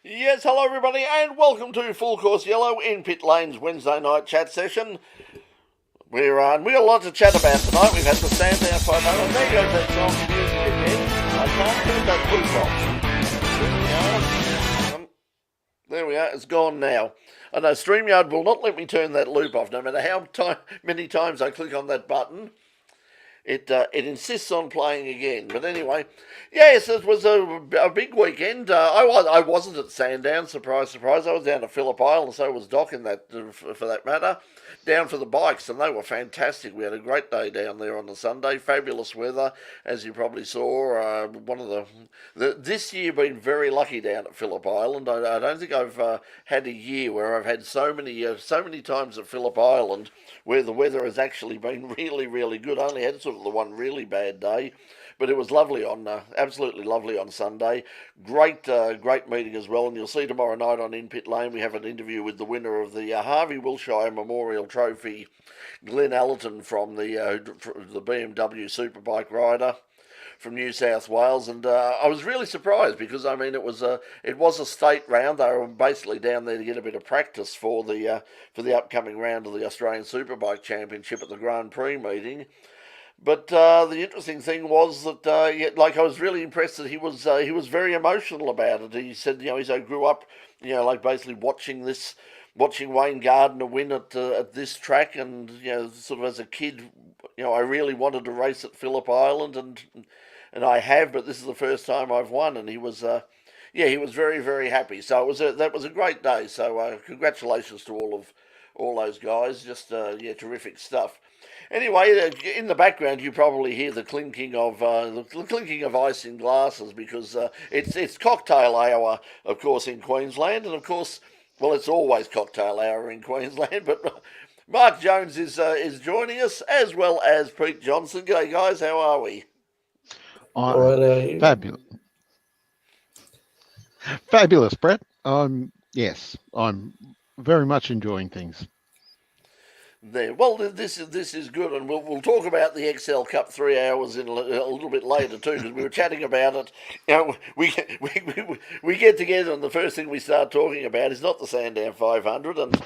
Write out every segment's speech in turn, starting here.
Yes, hello everybody, and welcome to Full Course Yellow in Pit Lane's Wednesday night chat session. We got a lot to chat about tonight. We've had the Sandown 500. There goes that song music again. I can't turn that loop off. There we are. It's gone now. I know StreamYard will not let me turn that loop off, no matter how many times I click on that button. It insists on playing again. But anyway, yes, it was a big weekend. I wasn't at Sandown, surprise, surprise. I was down at Phillip Island, so was Doc in that, for that matter, down for the bikes, and they were fantastic. We had a great day down there on the Sunday. Fabulous weather, as you probably saw. One of this year been very lucky down at Phillip Island. I don't think I've had a year where I've had so many times at Phillip Island where the weather has actually been really, really good. I only had sort of the one really bad day, but it was lovely absolutely lovely on Sunday. Great meeting as well. And you'll see tomorrow night on In Pit Lane we have an interview with the winner of the Harvey Wilshire Memorial Trophy, Glenn Allerton from the BMW Superbike rider from New South Wales, and I was really surprised because I mean it was a state round. They were basically down there to get a bit of practice for the upcoming round of the Australian Superbike Championship at the Grand Prix meeting. But the interesting thing was that, I was really impressed that he was very emotional about it. He said, he grew up, like basically watching Wayne Gardner win at this track, and sort of as a kid, I really wanted to race at Phillip Island, and I have, but this is the first time I've won, and he was. He was very, very happy. So that was a great day. So congratulations to all those guys. Just terrific stuff. Anyway, in the background you probably hear the clinking of ice in glasses because it's cocktail hour, of course, in Queensland, and of course, well, it's always cocktail hour in Queensland. But Mark Jones is joining us as well as Pete Johnson. G'day, guys. How are we? Fabulous, fabulous, Brett. Yes, I'm very much enjoying things. There. Well, this is good, and we'll talk about the XL Cup 3 hours in a little bit later too, because we were chatting about it. We get together, and the first thing we start talking about is not the Sandown 500 and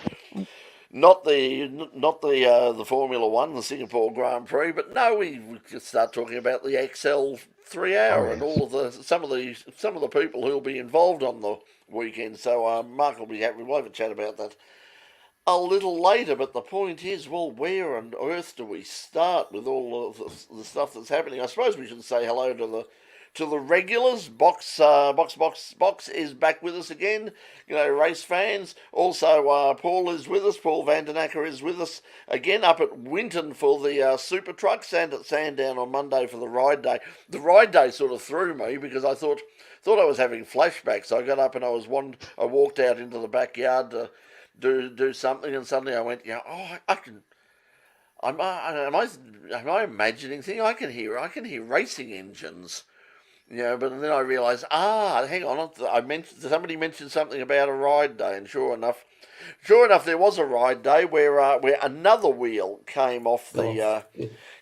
not the Formula One, the Singapore Grand Prix, but no, we just start talking about the XL 3 hour and all of some of the people who'll be involved on the weekend. So Mark will be happy. We'll have a chat about that a little later, but the point is, well, where on earth do we start with all of the stuff that's happening? I suppose we should say hello to the regulars. Box is back with us again. Race fans. Also, Paul is with us. Paul Vandenacker is with us again up at Winton for the Super Trucks, and at Sandown on Monday for the ride day. The ride day sort of threw me because I thought I was having flashbacks. I got up and I walked out into the backyard to do something, and suddenly I went, I can. Am I imagining things? I can hear racing engines. But then I realised, hang on, somebody mentioned something about a ride day, and sure enough, there was a ride day where another wheel came off a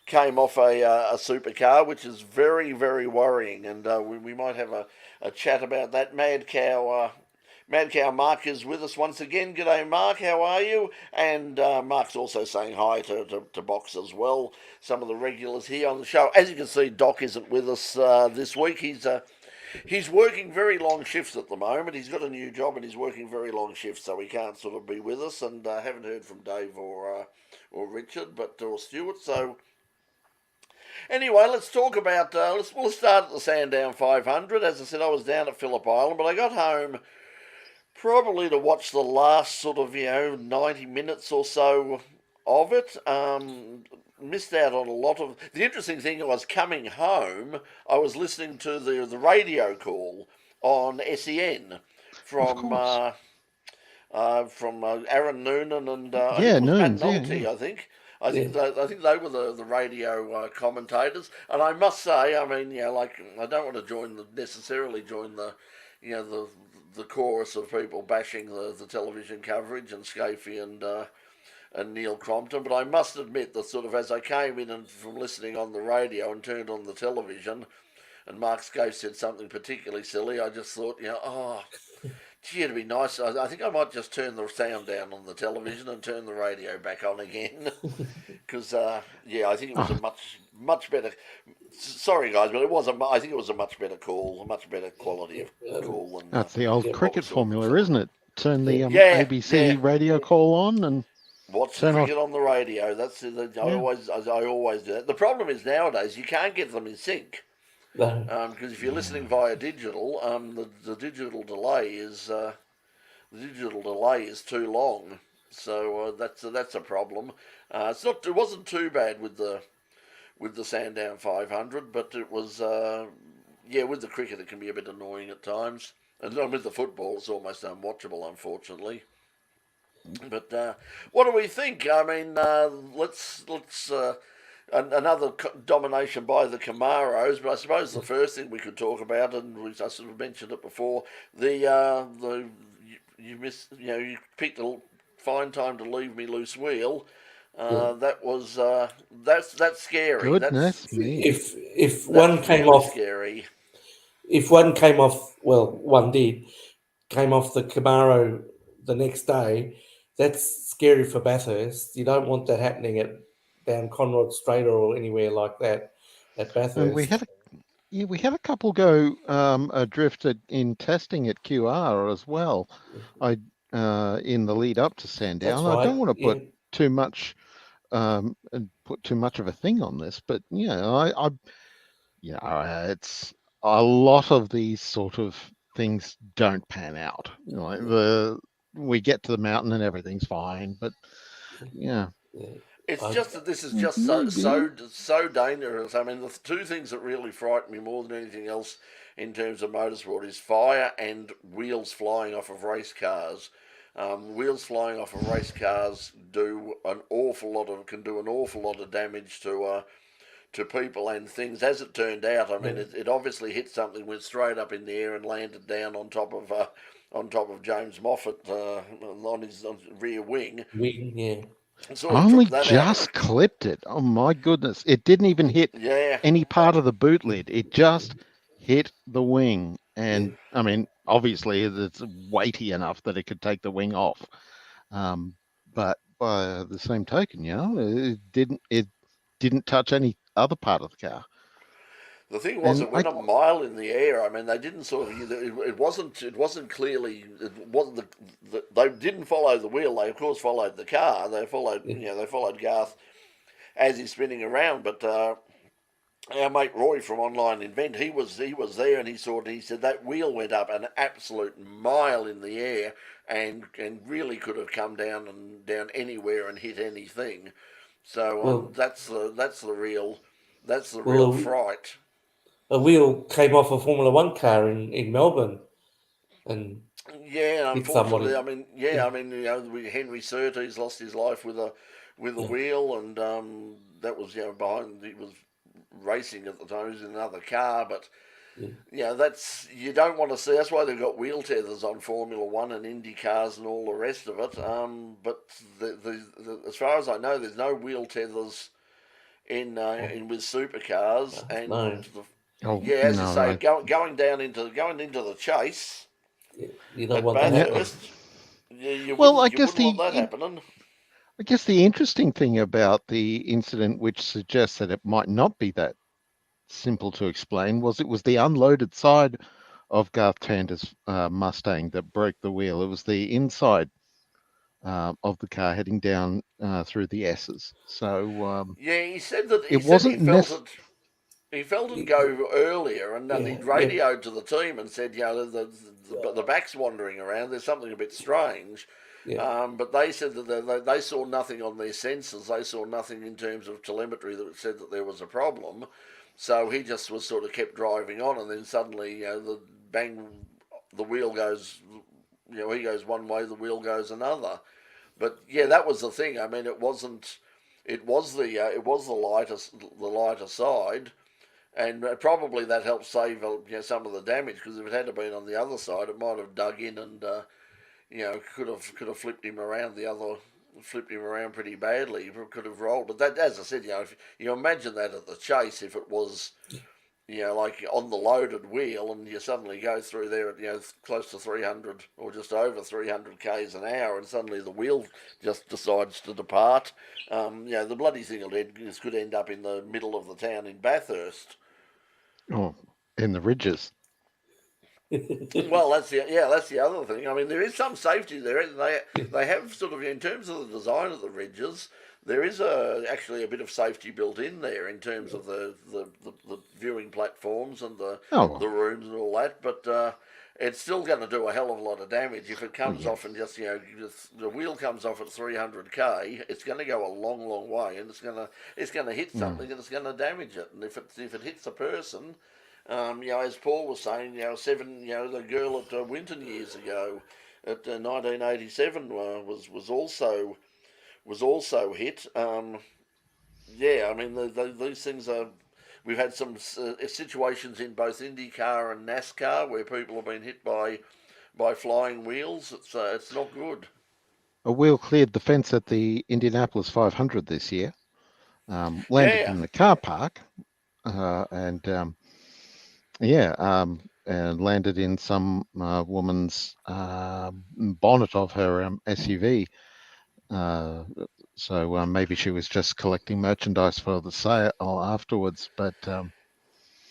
supercar, which is very, very worrying, and we might have a chat about that. Mad Cow Mark is with us once again. G'day, Mark. How are you? And Mark's also saying hi to Box as well. Some of the regulars here on the show. As you can see, Doc isn't with us this week. He's working very long shifts at the moment. He's got a new job and he's working very long shifts, so he can't sort of be with us. And haven't heard from Dave or Richard, or Stuart. So anyway, let's talk about. We'll start at the Sandown 500. As I said, I was down at Phillip Island, but I got home probably to watch the last sort of 90 minutes or so of it. Missed out on a lot of the interesting thing. Was coming home, I was listening to the radio call on SEN from Aaron Noonan and I think it was Matt Nolte. I think they were the radio commentators, and I must say, I mean, I don't want to necessarily join the chorus of people bashing the television coverage and Scafie and Neil Crompton, but I must admit that sort of as I came in and from listening on the radio and turned on the television, and Mark Scaife said something particularly silly, I just thought, Gee, it'd be nice. I think I might just turn the sound down on the television and turn the radio back on again. Because yeah, I think it was a Oh, much better. Sorry guys, but it was a. I think it was a much better call, a much better quality of call than that's the old Yeah, what we cricket saw from formula, Phillip. isn't it? Turn yeah, the Yeah, ABC yeah. radio call on and Watch the turn off. cricket on the radio. Yeah. I always do that. The problem is nowadays you can't get them in sync no, because if you're listening via digital, the digital delay is too long. So that's a problem. It's not. It wasn't too bad with the Sandown 500, but it was yeah, with the cricket it can be a bit annoying at times, and with the football it's almost unwatchable, unfortunately. But what do we think? I mean, let's another domination by the Camaros. But I suppose the first thing we could talk about, and I sort of mentioned it before, the you missed, you picked a fine time to leave me loose wheel. yeah. That was that's scary. Goodness me. If That's one came really off, scary. if one came off, well, one did came off the Camaro the next day. That's scary for Bathurst. You don't want that happening at down Conrod Straight or anywhere like that at And we Bathurst. had a yeah, we had a couple go adrift in testing at QR as well. I in the lead up to That's Sandown. I right. don't want to Yeah, too much put too much of a thing on this, but yeah, it's a lot of these sort of things don't pan out. You know, like we get to the mountain and everything's fine, but yeah, yeah. It's I, just that this is just maybe. so dangerous. I mean, the two things that really frighten me more than anything else in terms of motorsport is fire and wheels flying off of race cars. Wheels flying off of race cars can do an awful lot of damage to people and things. As it turned out, I mean, yeah. it obviously hit something, went straight up in the air and landed down on top of James Moffat on his rear wing, Yeah. and sort I of only took that out of just it. clipped it. Oh my goodness. It didn't even hit Yeah, any part of the boot lid. It just hit the wing. Yeah. And I mean, obviously it's weighty enough that it could take the wing off. Um, but by the same token, it didn't touch any other part of the car. the thing was, And it went a mile in the air. I mean, they didn't sort of. It wasn't clearly. It wasn't they didn't follow the wheel. They of course followed the car. Yeah. They followed Garth as he's spinning around. But our mate Roy from Online Invent, he was there and he saw it. And he said that wheel went up an absolute mile in the air and really could have come down anywhere and hit anything. So Well, that's the real well, fright. a wheel came off a Formula One car in Melbourne and Yeah, hit unfortunately, somebody. I mean, yeah, I mean, Henry Surtees lost his life with a Yeah. wheel, and that was behind. He was racing at the time. He was in another car, but Yeah. that's you don't want to see. That's why they've got wheel tethers on Formula One and Indy cars and all the rest of it. But as far as I know, there's no wheel tethers Oh, in with supercars, and no. oh yeah, as you no, say, going into the chase Yeah. You don't at want that yeah. happening. Bathurst. Well, I You guess wouldn't want that happening. I guess the interesting thing about the incident, which suggests that it might not be that simple to explain, was it was the unloaded side of Garth Tander's Mustang that broke the wheel. It was the inside of the car heading down through the S's. So Yeah, he it said wasn't necessary. he felt it Yeah. go earlier, and then Yeah. he'd Yeah. radioed to the team and said, the back's wandering around. There's something a bit strange. Yeah. But they said that they saw nothing on their sensors. They saw nothing in terms of telemetry that said that there was a problem. So he just was sort of kept driving on, and then suddenly, the bang, the wheel goes. He goes one way, the wheel goes another. But yeah, that was the thing. I mean, it wasn't. It was the lighter side, and probably that helped save some of the damage, because if it had been on the other side, it might have dug in and could have flipped him around pretty badly. Could have rolled. But that, as I said, if you imagine that at the chase, if it was like on the loaded wheel, and you suddenly go through there at close to 300 or just over 300 k's an hour, and suddenly the wheel just decides to depart. The bloody thing could end up in the middle of the town in Bathurst. Oh, in the ridges. Well, that's the other thing. I mean, there is some safety there. They have sort of, in terms of the design of the ridges, there is actually a bit of safety built in there in terms of the viewing platforms and Oh, the rooms and all that. But it's still going to do a hell of a lot of damage if it comes yes. off and just the wheel comes off at 300 k. It's going to go a long, long way, and it's going to hit something and it's going to damage it. And if it hits a person. As Paul was saying, the girl at Winton years ago, at 1987, was also hit. I mean, these things are. We've had some situations in both IndyCar and NASCAR where people have been hit by flying wheels. It's not good. A wheel cleared the fence at the Indianapolis 500 this year, landed Yeah. in the car park, and and landed in some woman's bonnet of her SUV. So maybe she was just collecting merchandise for the sale afterwards. But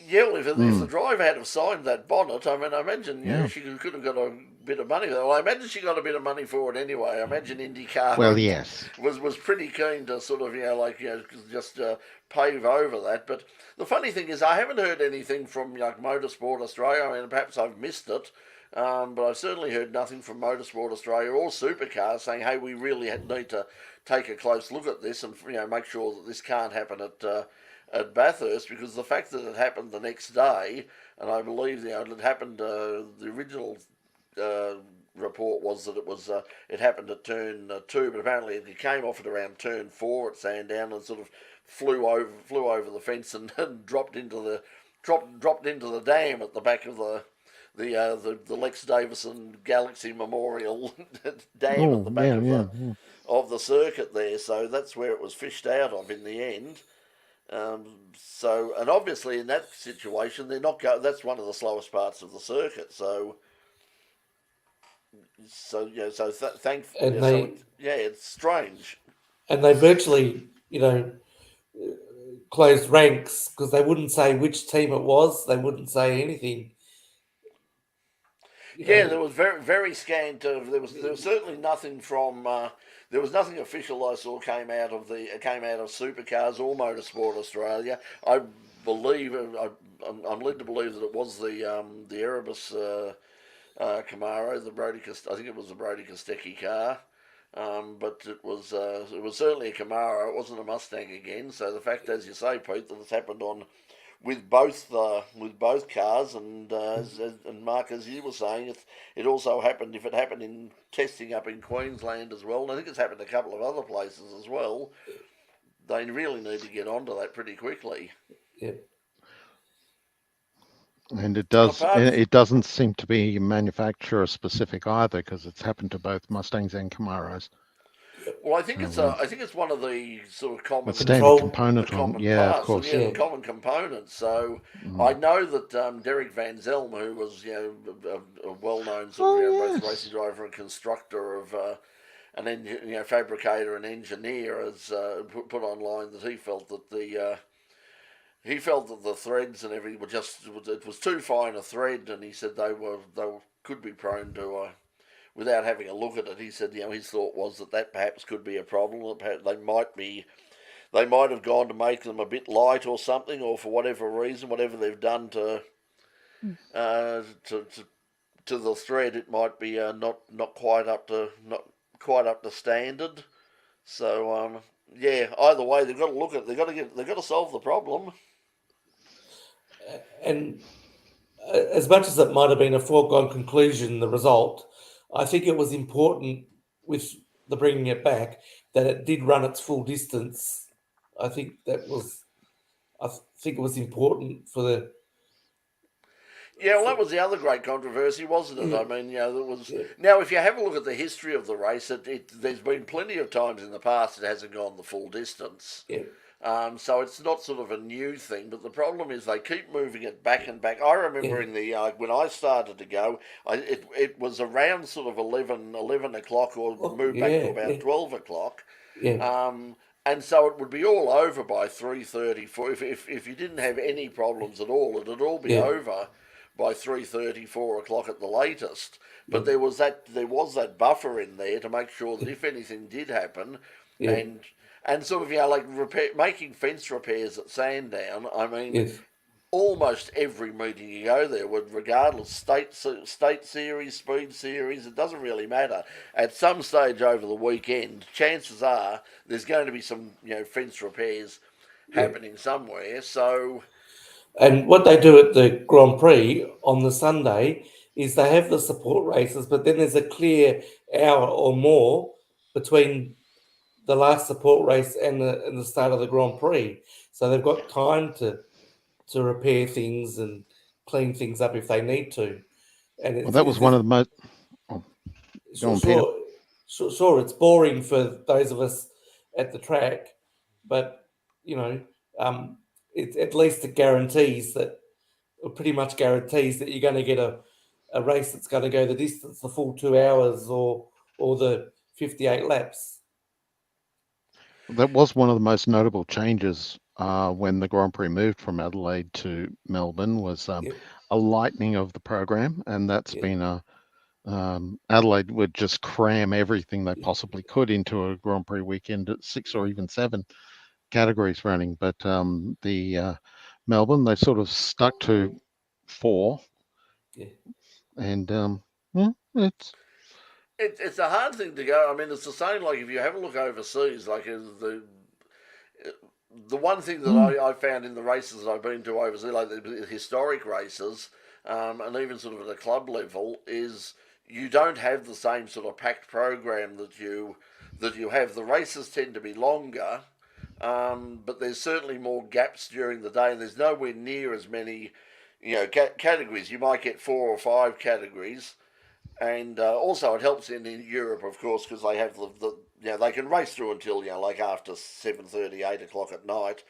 Yeah, well, if the driver had have signed that bonnet, I mean, I imagine she could have got a bit of money. Well, I imagine she got a bit of money for it anyway. I imagine IndyCar well, yes, was pretty keen to sort of just pave over that. But the funny thing is, I haven't heard anything from Motorsport Australia. I mean, perhaps I've missed it. But I've certainly heard nothing from Motorsport Australia or Supercars saying, "Hey, we really need to take a close look at this and make sure that this can't happen at Bathurst," because the fact that it happened the next day, and I believe it happened. The original report was that it happened at turn 2, but apparently it came off at around turn 4 at Sandown and sort of flew over the fence and dropped into the dam at the back of the Lex Davison Galaxy Memorial dam at the back of the circuit there. So that's where it was fished out of in the end. And obviously in that situation, they're not go. That's one of the slowest parts of the circuit. It's strange. And they virtually, closed ranks because they wouldn't say which team it was. They wouldn't say anything. There was very, very scant. There was certainly nothing from. There was nothing official I saw came out of Supercars or Motorsport Australia. I believe I'm led to believe that it was the Erebus Camaro, I think it was the Brody Kostecki car. But it was certainly a Camaro. It wasn't a Mustang again. So the fact, as you say, Pete, that it's happened with both cars, and Mark, as you were saying, it also happened. If it happened in testing up in Queensland as well, and I think it's happened a couple of other places as well. They really need to get onto that pretty quickly. Yeah. And it doesn't seem to be manufacturer specific either, because it's happened to both Mustangs and Camaros. Well, I think it's one of the sort of common standard component common parts, of course, the common components. So I know that Derek Van Zelm, who was a well-known sort of both racing driver and constructor of fabricator and engineer, has put online that he felt that the threads and everything it was too fine a thread, and he said they could be prone to without having a look at it, he said, his thought was that perhaps could be a problem. That perhaps they might have gone to make them a bit light or something, or for whatever reason, whatever they've done to the thread, it might be not quite up to standard. So either way, they've got to look at they've got to solve the problem. And as much as it might have been a foregone conclusion, the result, I think it was important with the bringing it back that it did run its full distance. I think it was important for the. Yeah, well, that was the other great controversy, wasn't it? I mean, there was. Now, if you have a look at the history of the race, there's been plenty of times in the past it hasn't gone the full distance. Yeah. So it's not sort of a new thing, but the problem is they keep moving it back and back. I remember Yeah. in the when I started to go, it was around sort of 11 o'clock, or Oh, moved back to yeah, about yeah, 12 o'clock. yeah, And so it would be all over by 3:30. If you didn't have any problems at all, it'd all be yeah, over by 3:30, 4 o'clock at the latest. yeah, But there was that buffer in there to make sure that if anything did happen, yeah, and sort of like making fence repairs at Sandown. I mean, yes. almost every meeting you go there would, regardless state series, speed series, it doesn't really matter. At some stage over the weekend, chances are there's going to be some fence repairs Yeah. happening somewhere. So And what they do at the Grand Prix on the Sunday is they have the support races, but then there's a clear hour or more between the last support race and the start of the Grand Prix. So they've got time to repair things and clean things up if they need to. And Well, that was one of the most. Oh, go sure, on, Peter. sure, it's boring for those of us at the track, but you know, um, it at least it guarantees that, or pretty much guarantees that you're going to get a race that's going to go the distance, the full 2 hours, or the 58 laps. That was one of the most notable changes when the Grand Prix moved from Adelaide to Melbourne, was Yeah, a lightening of the program, and that's yeah, been a Adelaide would just cram everything they yeah, possibly could into a Grand Prix weekend at 6 or even 7 categories running. But the Melbourne, they sort of stuck to 4, yeah, and it's it's a hard thing to go. I mean, it's the same like if you have a look overseas, like the one thing that mm, I found in the races that I've been to overseas, like the historic races, and even sort of at a club level, is you don't have the same sort of packed program that you have. The races tend to be longer, but there's certainly more gaps during the day, and there's nowhere near as many, categories. You might get 4 or 5 categories, and also it helps in Europe, of course, because they have they can race through until like after 7:30, 8 o'clock at night.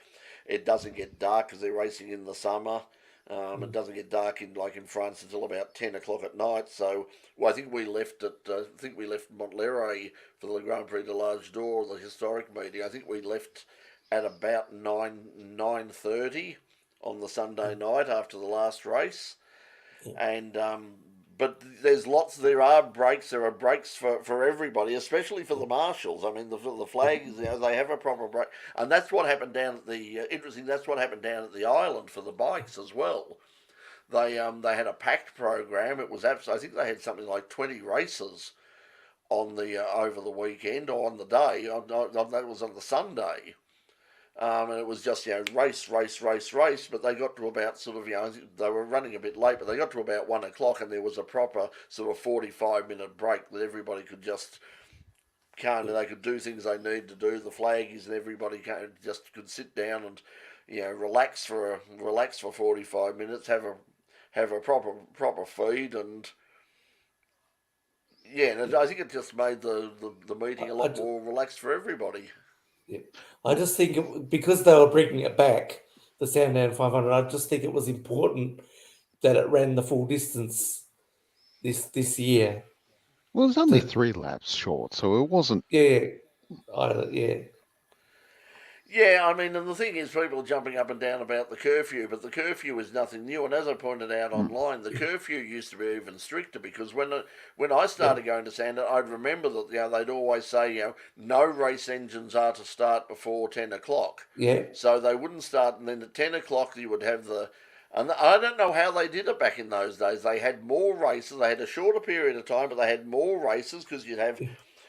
It doesn't get dark because they're racing in the summer. It mm, doesn't get dark in France until about 10 o'clock at night. So, well, I think we left Montleray for the Grand Prix de l'Arche d'Or, the historic meeting. I think we left at about 9:30 on the Sunday night after the last race, yeah, and but there are breaks for everybody, especially for the marshals. I mean, the yeah, flags, they have a proper break, and that's what happened down at the interesting. That's what happened down at the island for the bikes as well. They had a packed program. It was I think they had something like 20 races on the over the weekend or on the day. That was on the Sunday. And it was just race, race, race, race. But they got to about sort of they were running a bit late, but they got to about 1 o'clock, and there was a proper sort of 45-minute break that everybody could just yeah, they could do things they need to do. The flaggies and everybody just could sit down and relax for 45 minutes, have a proper feed, and yeah, and yeah. I think it just made the meeting a I, lot more relaxed for everybody. yeah. I just think because they were bringing it back, the Sandown 500, I just think it was important that it ran the full distance this year. well, it was only To 3 laps short, so it wasn't. yeah, yeah, Yeah, I mean, and the thing is, people are jumping up and down about the curfew, but the curfew is nothing new. And as I pointed out Mm, online, the yeah, curfew used to be even stricter because when I yeah, started going to Sandown, I'd remember that they'd always say no race engines are to start before 10 o'clock, yeah, so they wouldn't start. And then at 10 o'clock you would have the. And I don't know how they did it back in those days. They had more races. They had a shorter period of time, but they had more races because you'd have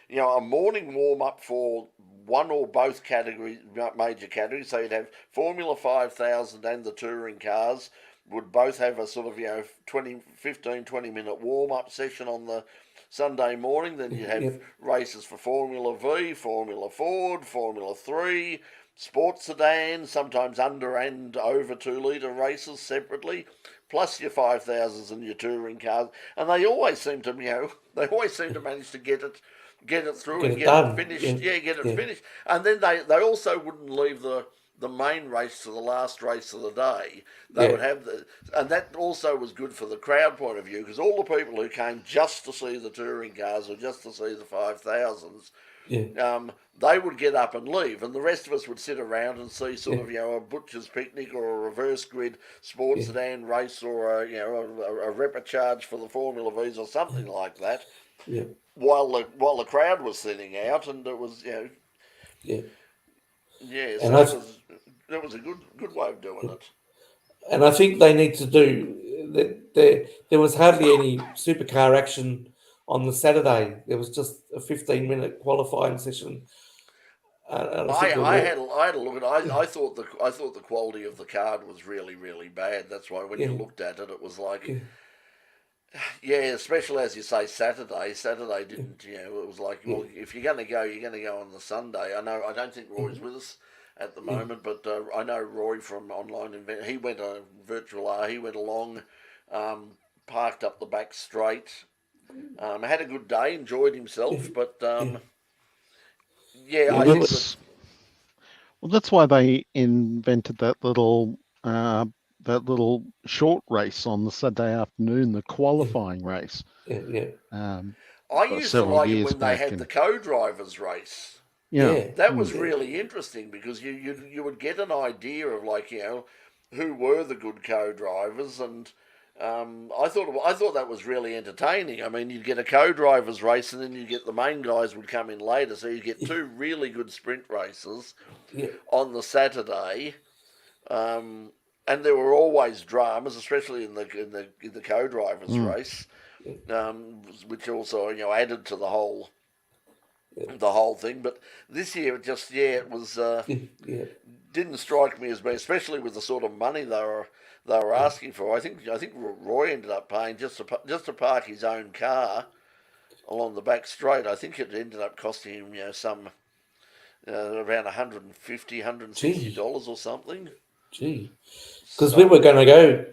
yeah, a morning warm up for one or both categories, major categories. So you'd have Formula 5000 and the touring cars would both have a sort of 20 minute warm up session on the Sunday morning. Then you'd yeah, have races for Formula V, Formula Ford, Formula 3, sports sedans, sometimes under and over 2 litre races separately, plus your 5000s and your touring cars. And they always seem to manage to get it through get and it get it done. finished. Yeah, Yeah, get it yeah, finished. And then they also wouldn't leave the the main race to the last race of the day. They would have and that also was good for the crowd point of view, because all the people who came just to see the touring cars or just to see the 5000s, they would get up and leave, and the rest of us would sit around and see sort of a butcher's picnic or a reverse grid sports sedan race, or a repechage for the Formula V's or something like that. Yeah. While the crowd was thinning out, and it was Yeah. So that was a good way of doing it. And I think they need to do that. There was hardly any supercar action on the Saturday. There was just a 15-minute qualifying session. I had a look at. I thought the quality of the card was really, really bad. That's why when you looked at it, it was like, especially as you say, Saturday. Saturday didn't. It was like, well, if you're going to go, you're going to go on the Sunday. I don't think Roy's with us at the moment, but I know Roy from Online Event. He went a virtual R. He went along, parked up the back straight. Had a good day, enjoyed himself, but that's why they invented that little short race on the Saturday afternoon, the qualifying race. I used to like it when they had the co-drivers race. That was really interesting, because you would get an idea of who were the good co-drivers, and I thought that was really entertaining. I mean, you'd get a co-drivers race, and then you get the main guys would come in later, so you get two really good sprint races on the Saturday, and there were always dramas, especially in the co-drivers race, which also added to the whole thing. But this year it was didn't strike me as bad, especially with the sort of money they were asking for. I think Roy ended up paying just to park his own car along the back straight. I think it ended up costing him some around $150, $160 or something. Because we were going to go,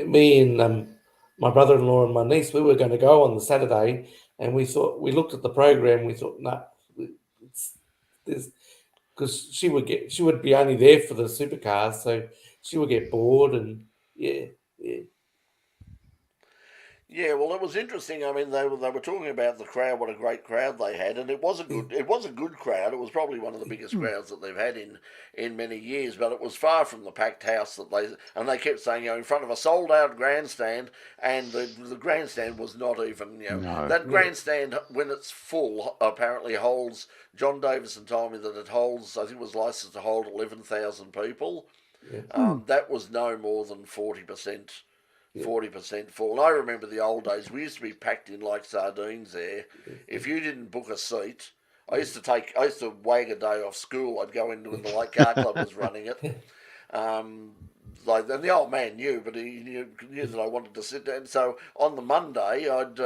me and my brother-in-law and my niece, we were going to go on the Saturday, and we looked at the program. We thought, because she would be only there for the supercars, so she would get bored, and Yeah, well, it was interesting. I mean, they were talking about the crowd, what a great crowd they had, and it was a good crowd. It was probably one of the biggest crowds that they've had in many years, but it was far from the packed house that they kept saying, in front of a sold out grandstand, and the grandstand was not even, that grandstand, when it's full, apparently holds. John Davison told me that it holds, I think it was licensed to hold 11,000 people. That was no more than 40%. 40% full. And I remember the old days. We used to be packed in like sardines there. If you didn't book a seat, I used to wag a day off school. I'd go in when the Light Car Club was running it. And the old man knew, but he knew that I wanted to sit down. So on the Monday, I'd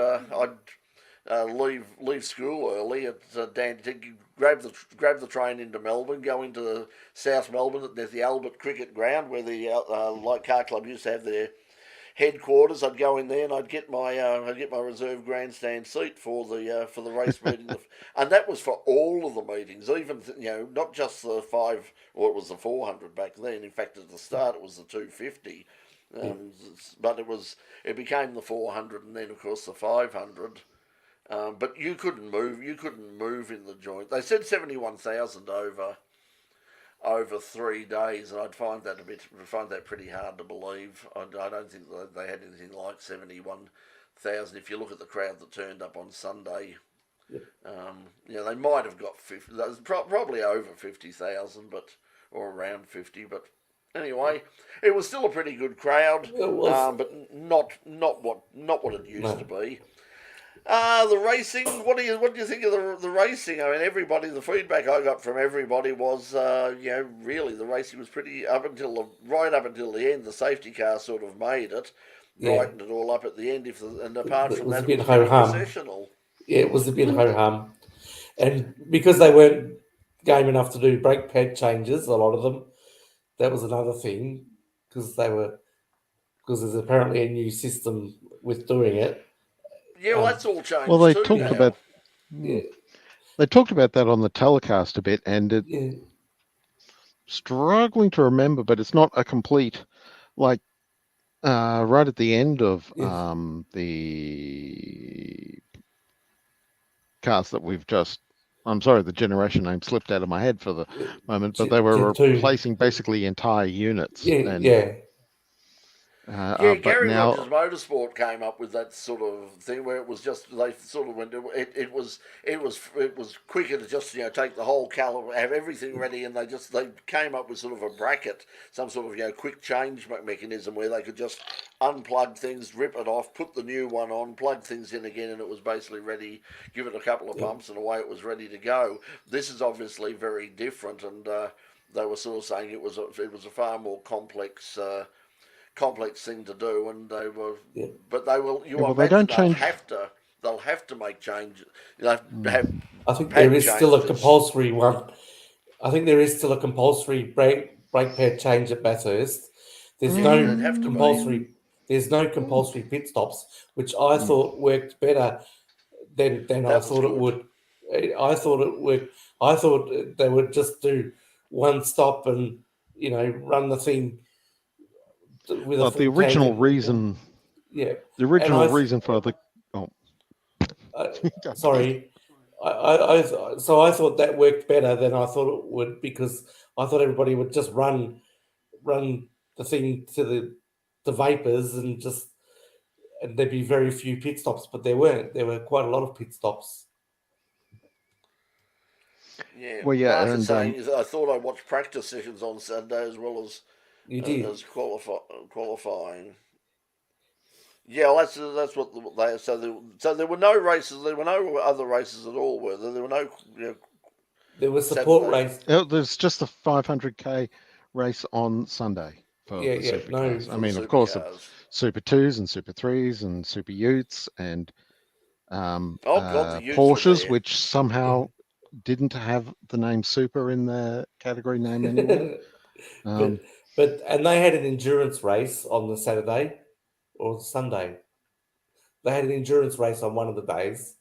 leave school early at Dan to grab the train into Melbourne, go into South Melbourne. There's the Albert Cricket Ground where the Light Car Club used to have their headquarters. I'd go in there and I'd get my reserve grandstand seat for the race meeting, and that was for all of the meetings, even not just the 5, or it was the 400 back then. In fact, at the start it was the 250, but it became the 400, and then of course the 500. But you couldn't move in the joint. They said 71,000 over 3 days, and I'd find that pretty hard to believe. I don't think that they had anything like 71,000. If you look at the crowd that turned up on Sunday, they might have got 50. That was probably over 50,000, or around 50. But anyway, it was still a pretty good crowd, but not what it used to be. The racing. What do you think of the racing? I mean, the feedback I got from everybody was, really the racing was pretty right up until the end. The safety car sort of made it, brightened it all up at the end. And apart from that, it was pretty processional. Yeah, it was a bit ho hum, and because they weren't game enough to do brake pad changes, a lot of them, that was another thing, because there's apparently a new system with doing it. Yeah, well, that's all changed. Well, they too talked now. about they talked about that on the telecast a bit, and struggling to remember, but it's not a complete, like, right at the end of Yes. the cars that we've just. I'm sorry, the generation name slipped out of my head for the moment, but they were Gen 2. replacing basically entire units, Yeah, and yeah. Yeah, but Gary now, Rogers Motorsport came up with that sort of thing where it was just they sort of went. It was quicker to just take the whole caliber, have everything ready, and they came up with sort of a bracket, some sort of quick change mechanism where they could just unplug things, rip it off, put the new one on, plug things in again, and it was basically ready. Give it a couple of Yeah. pumps, and away it was ready to go. This is obviously very different, and they were sort of saying it was a far more complex thing to do, and Yeah. they will. yeah, You well, they imagine don't change. they'll have to make changes. Have I think there pad is still a changes. compulsory one. I think there is still a compulsory brake pad change at Bathurst. There's Yeah, no they'd have to be. compulsory. There's no compulsory pit stops, which I Mm. thought worked better than I That was thought it good. would. I thought it would. I thought they would just do one stop and run the thing with a But the full tank original and reason, yeah. the And original reason for the. Oh, I go ahead. sorry, so I thought that worked better than I thought it would because I thought everybody would just run the thing to the vapors and there'd be very few pit stops, but there weren't. There were quite a lot of pit stops. Yeah, Well, yeah, Mark is and saying I thought I watched practice sessions on Saturday as well as You did. qualifying. Yeah, well, that's what they so there were no races. There were no other races at all. Were there? There were no There were support Saturday. race. there's just a 500k race on Sunday for Yeah, the yeah. No, supercars. I For the mean, of course, the supercars. Super Twos and Super Threes and Super Utes and Oh God, the Utes were Porsches, there. which yeah. somehow didn't have the name Super in their category name anywhere. but Um, and they had an endurance race on the Saturday or the Sunday. They had an endurance race on one of the days.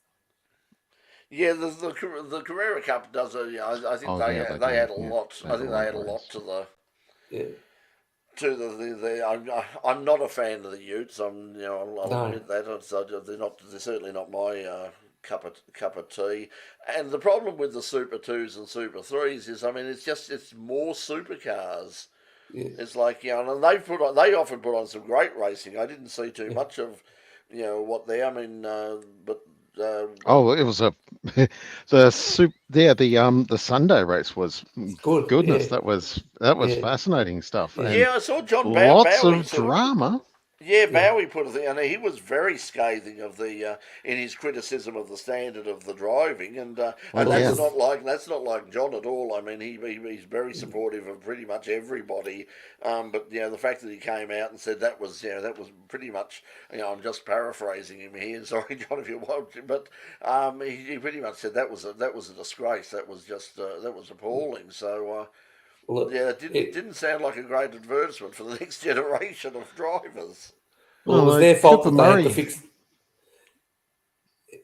Yeah, the Carrera Cup does a. I think oh yeah, they they do. add a Yeah, lot. they I had a think they road add a lot race. to the Yeah. I'm not a fan of the Utes. I'll No. admit that. So they're certainly not my cup of tea. And the problem with the Super Twos and Super Threes is, I mean, it's more supercars. Yeah. It's like and they often put on some great racing. I didn't see too Yeah. much of what they. I mean, but Oh, it was a the Sunday race was Good. goodness. Yeah. That was Yeah. fascinating stuff Yeah. and yeah, I saw John lots Bowie of sort of. drama. Yeah, Yeah. Bowie put a thing, and he was very scathing of the in his criticism of the standard of the driving, Well, and Well, yeah. that's not like John at all. I mean, he's very supportive of pretty much everybody, but the fact that he came out and said that was pretty much I'm just paraphrasing him here. Sorry, John, if you want, but he pretty much said that was a disgrace. That was just that was appalling. So. well, Yeah, it didn't it, didn't sound like a great advertisement for the next generation of drivers. well, it was Well, their fault Cooper that they had to Murray. fix.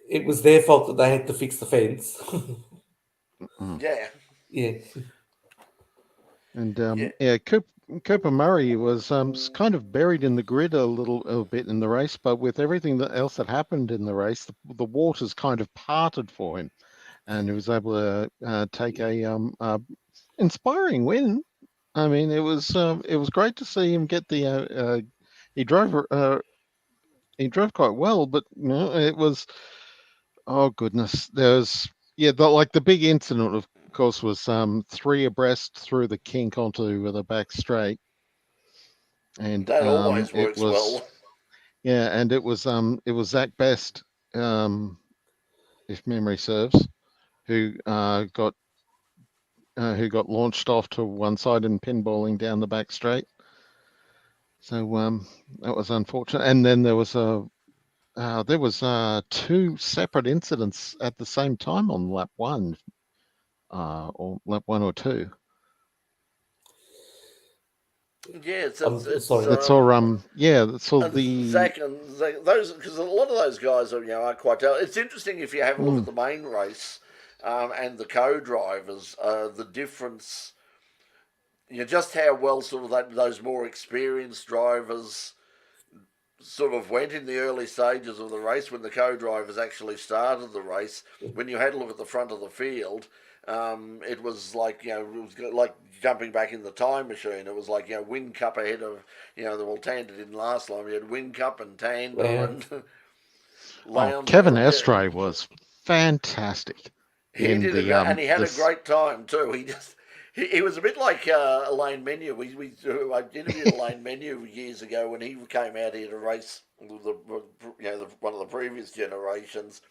It was their fault that they had to fix the fence. Mm. Yeah, yeah. And yeah. yeah, Cooper Murray was kind of buried in the grid a little bit in the race, but with everything else that happened in the race, the waters kind of parted for him, and he was able to take a inspiring win. I mean, it was great to see him get the. He drove he drove quite well, but it was, oh goodness, there's, yeah, like the big incident, of course, was three abreast through the kink onto the back straight, and That always it works was, well. yeah, and it was Zach Best, if memory serves, who got launched off to one side and pinballing down the back straight. So that was unfortunate. And then there was two separate incidents at the same time on lap one, or lap one or two. Yeah, it's I'm it's, it's sorry. That's all. Yeah, that's all and the. Zach and Zach, those because a lot of those guys are quite talented. It's interesting if you have a look at Mm, the main race and the co-drivers, the difference just how well sort of those more experienced drivers sort of went in the early stages of the race when the co-drivers actually started the race. When you had a look at the front of the field, it was like it was like jumping back in the time machine. It was like Whincup ahead of well, Tander didn't last long. You had Whincup and Tander and Oh, Lowndes. Kevin Estray was fantastic He in did the and he had a this. great time too. He was a bit like Elaine Menu. I interviewed Elaine Menu years ago when he came out here to race one of the previous generations,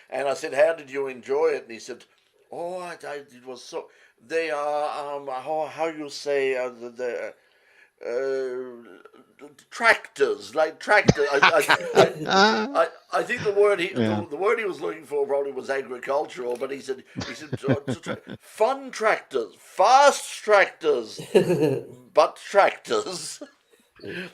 and I said, "How did you enjoy it?" And he said, "Oh, it was so. They are how you say the tractors, like tractors. I think the word Yeah. the word he was looking for probably was agricultural, but he said fun tractors, fast tractors, but tractors.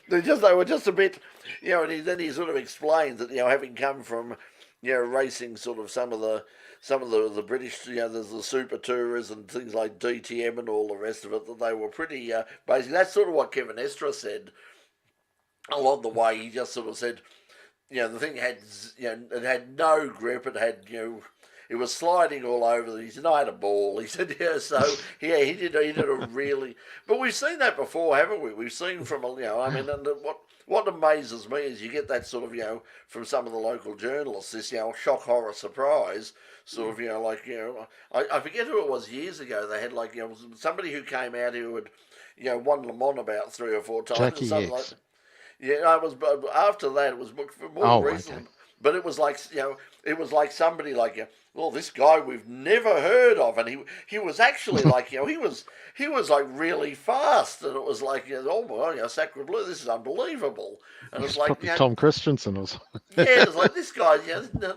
They were just a bit, and then he sort of explained that having come from racing sort of some of the British, there's the Super Tourers and things like DTM and all the rest of it, that they were pretty basic. That's sort of what Kevin Estra said along the way. He just sort of said, the thing had, it had no grip. It had, it was sliding all over. He said, I had a ball. He said, yeah, so, yeah, he did a really, but we've seen that before, haven't we? We've seen from, I mean, and what amazes me is you get that sort of, from some of the local journalists, this, shock, horror, surprise, sort of, like, I forget who it was years ago. They had like, somebody who came out who had, won Le Mans about 3 or 4 times or Jackie something like X. that. Yeah, I was. But after that, it was more Oh, okay. recent. But it was like it was like somebody like well, this guy we've never heard of, and he was actually like he was like really fast, and it was like oh my, Sacre Bleu, this is unbelievable, and it's It's like probably Tom Christensen or something. yeah, it's like this guy,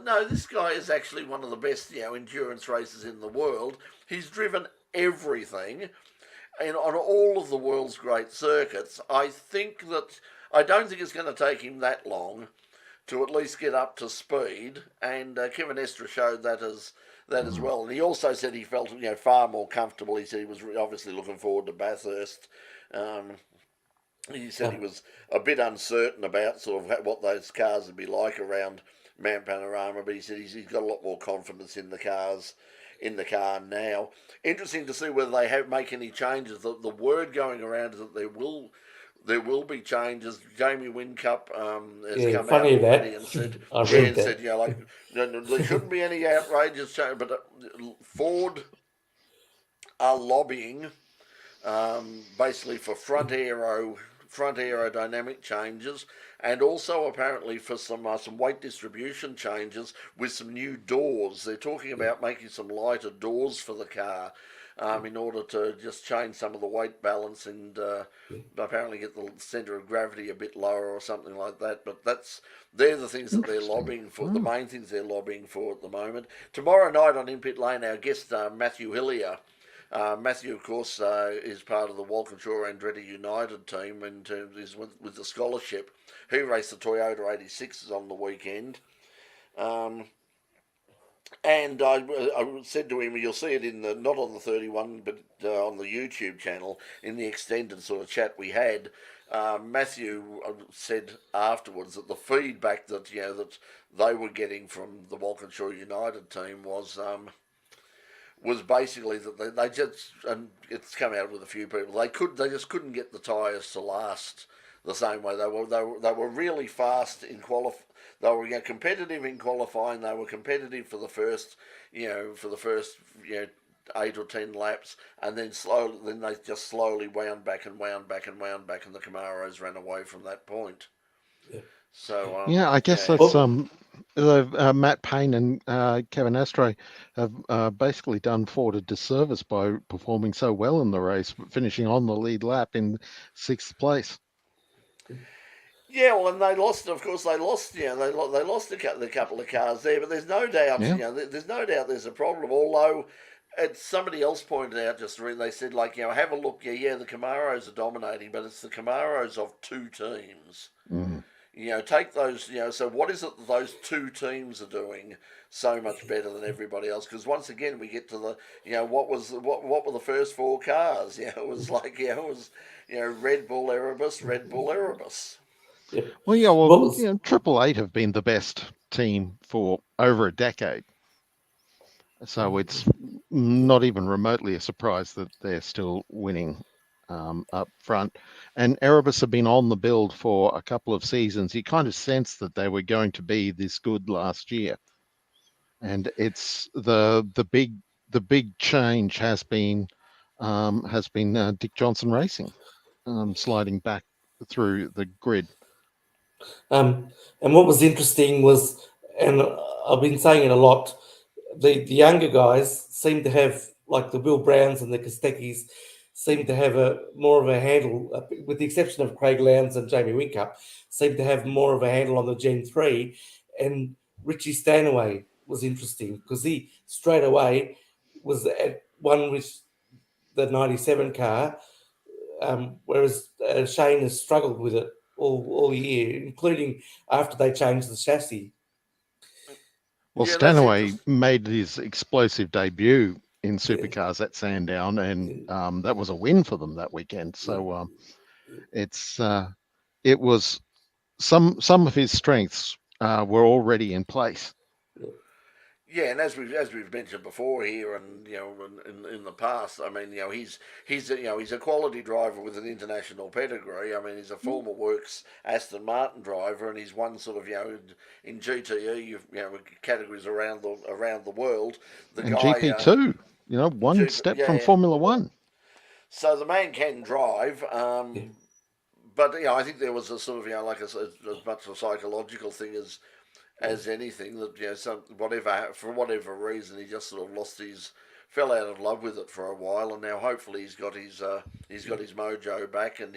no, this guy is actually one of the best endurance racers in the world. He's driven everything and on all of the world's great circuits. I don't think it's going to take him that long to at least get up to speed. And Kevin Estra showed that as well. And he also said he felt far more comfortable. He said he was obviously looking forward to Bathurst. Um, he said he was a bit uncertain about sort of what those cars would be like around Mount Panorama, but he said he's got a lot more confidence in the car now. Interesting to see whether they make any changes. The word going around is that there will be changes. Jamie Whincup has come out funny already that. and said, I yeah, read and that. said, like there shouldn't be any outrageous change, but Ford are lobbying basically for front aerodynamic changes, and also apparently for some weight distribution changes with some new doors. They're talking about making some lighter doors for the car. In order to just change some of the weight balance and apparently get the centre of gravity a bit lower or something like that. But they're the things that they're lobbying for, the main things they're lobbying for at the moment. Tomorrow night on In Pit Lane, our guest Matthew Hillier. Matthew, of course, is part of the Walkinshaw Andretti United team in terms is with the scholarship. He raced the Toyota 86s on the weekend. And I said to him, you'll see it in not on the 31, but on the YouTube channel, in the extended sort of chat we had. Matthew said afterwards that the feedback that that they were getting from the Walkinshaw United team was basically that they just, and it's come out with a few people, they just couldn't get the tyres to last the same way. They were really fast in They were competitive in qualifying. They were competitive for the first 8 or 10 laps, and then they just slowly wound back, and the Camaros ran away from that point. Yeah. So Yeah, I guess that's Matt Payne and Kevin Estray have basically done Ford a disservice by performing so well in the race, finishing on the lead lap in 6th place. Yeah, well, and they lost. Of course, they lost. They lost the couple of cars there. But there's no doubt. Yeah. There's no doubt there's a problem. Although, somebody else pointed out just they said have a look. Yeah, the Camaros are dominating, but it's the Camaros of two teams. Mm. take those, so what is it that those two teams are doing so much better than everybody else? Because once again, we get to the, what were the first four cars? It was like, it was, Red Bull Erebus, Red Bull Erebus. Yep. Well, yeah, well, What was Triple Eight have been the best team for over a decade. So it's not even remotely a surprise that they're still winning up front. And Erebus have been on the build for a couple of seasons. You kind of sense that they were going to be this good last year. And it's the big change has been Dick Johnson Racing sliding back through the grid. and what was interesting was, and I've been saying it a lot, the younger guys seem to have, like the Will Browns and the Kostekis, seem to have a more of a handle, with the exception of Craig Lowndes and Jamie Whincup, seem to have more of a handle on the Gen 3. And Richie Stanaway was interesting because he straight away was at one with the 97 car, whereas Shane has struggled with it all year, including after they changed the chassis. Well, Yeah, that's Stanaway interesting. made his explosive debut in supercars at Sandown, and that was a win for them that weekend. So it's it was some of his strengths were already in place. Yeah, and as we've mentioned before here, and in the past, I mean, he's a quality driver with an international pedigree. I mean, he's a former Works Aston Martin driver, and he's won sort of in GTE, categories around the world. The And guy, GP2, one step from yeah. Formula One. So the man can drive, Yeah, but I think there was a sort of like as much a psychological thing as anything that for whatever reason he just sort of fell out of love with it for a while, and now hopefully he's got his mojo back, and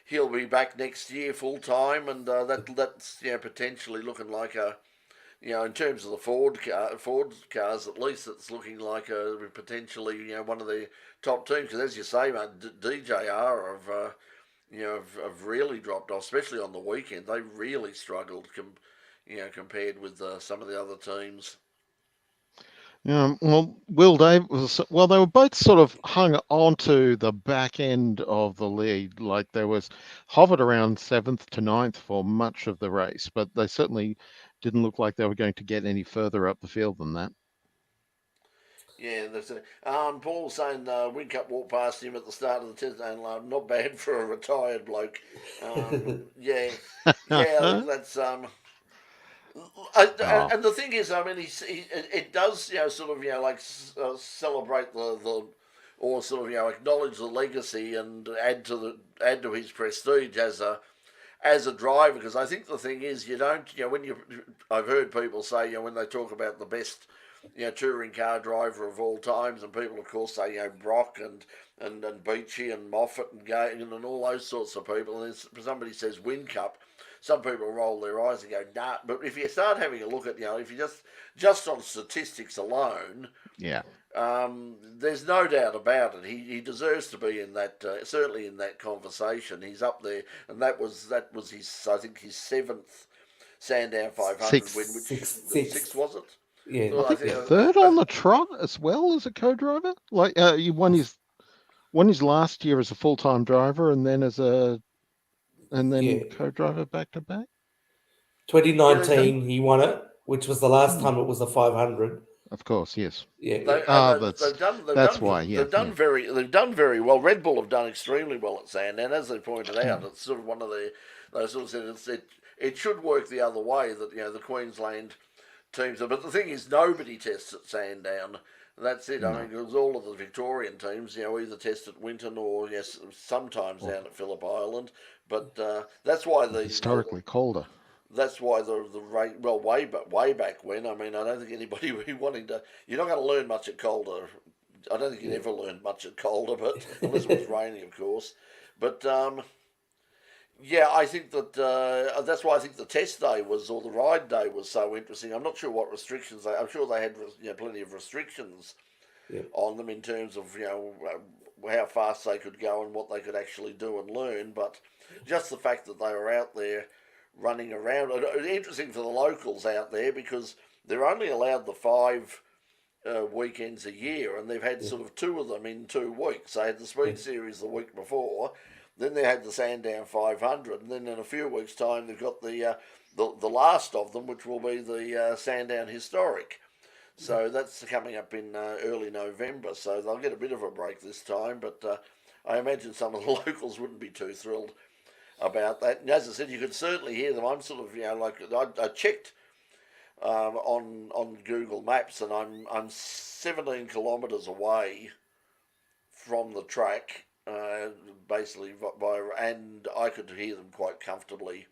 he'll be back next year full time, and that's potentially looking like in terms of the Ford cars, at least it's looking like potentially one of the top teams, because as you say, man, DJR have really dropped off, especially on the weekend. They really struggled, compared with some of the other teams. Well, Will Dave well, they were both sort of hung onto the back end of the lead, like they was hovered around seventh to ninth for much of the race, but they certainly didn't look like they were going to get any further up the field than that. Yeah, that's it. Paul saying Whincup walked past him at the start of the test, and not bad for a retired bloke. Yeah, yeah, I think that's Oh, and the thing is, I mean, it does, sort of, like celebrate or sort of, acknowledge the legacy and add to his prestige as a driver. Because I think the thing is, you don't, I've heard people say, when they talk about the best, touring car driver of all times, and people, of course, say, Brock and Beachy and Moffat and Gagan and all those sorts of people, and somebody says Whincup, some people roll their eyes and go, nah. But if you start having a look at, if you just on statistics alone, yeah. there's no doubt about it. He deserves to be in that, certainly in that conversation. He's up there, and that was his, I think, his seventh Sandown 500 win, Sixth. which sixth. sixth was it? Yeah, I Well, think think yeah, third on the trot as well as a co-driver. Like you won his last year as a full-time driver, and then yeah. co-driver back to back. yeah, they've done, 2019, he won it, which was the last Hmm. time it was a 500. Of course, yes. Yeah, yeah. They, and That's they've that's done why. Yeah, they've yeah. done very well. Red Bull have done extremely well at Sandown, as they pointed out. It's sort of one of the they sort of said it should work the other way, that the Queensland teams. But the thing is, nobody tests at Sandown. That's it. I No, mean, it was all of the Victorian teams, either test at Winton or yes, sometimes well, down at Phillip Island. But that's why historically colder. that's why the rate, well, way back when. I mean, I don't think anybody would be wanting to. You're not going to learn much at Calder. I don't think you'd ever learn much at Calder, but unless it was raining, of course. But yeah, I think that's why I think the test day or the ride day was so interesting. I'm not sure what restrictions I'm sure they had plenty of restrictions Yeah. on them in terms of how fast they could go and what they could actually do and learn. But just the fact that they were out there running around, interesting for the locals out there because they're only allowed the 5 weekends a year, and they've had Yeah. sort of 2 of them in 2 weeks. They had the Speed Series the week before, then they had the Sandown 500, and then in a few weeks' time they've got the last of them, which will be the Sandown Historic. So that's coming up in early November, so they'll get a bit of a break this time, but I imagine some of the locals wouldn't be too thrilled about that. And as I said, you could certainly hear them. I'm sort of, like I checked on Google Maps, and I'm 17 kilometres away from the track, basically and I could hear them quite comfortably.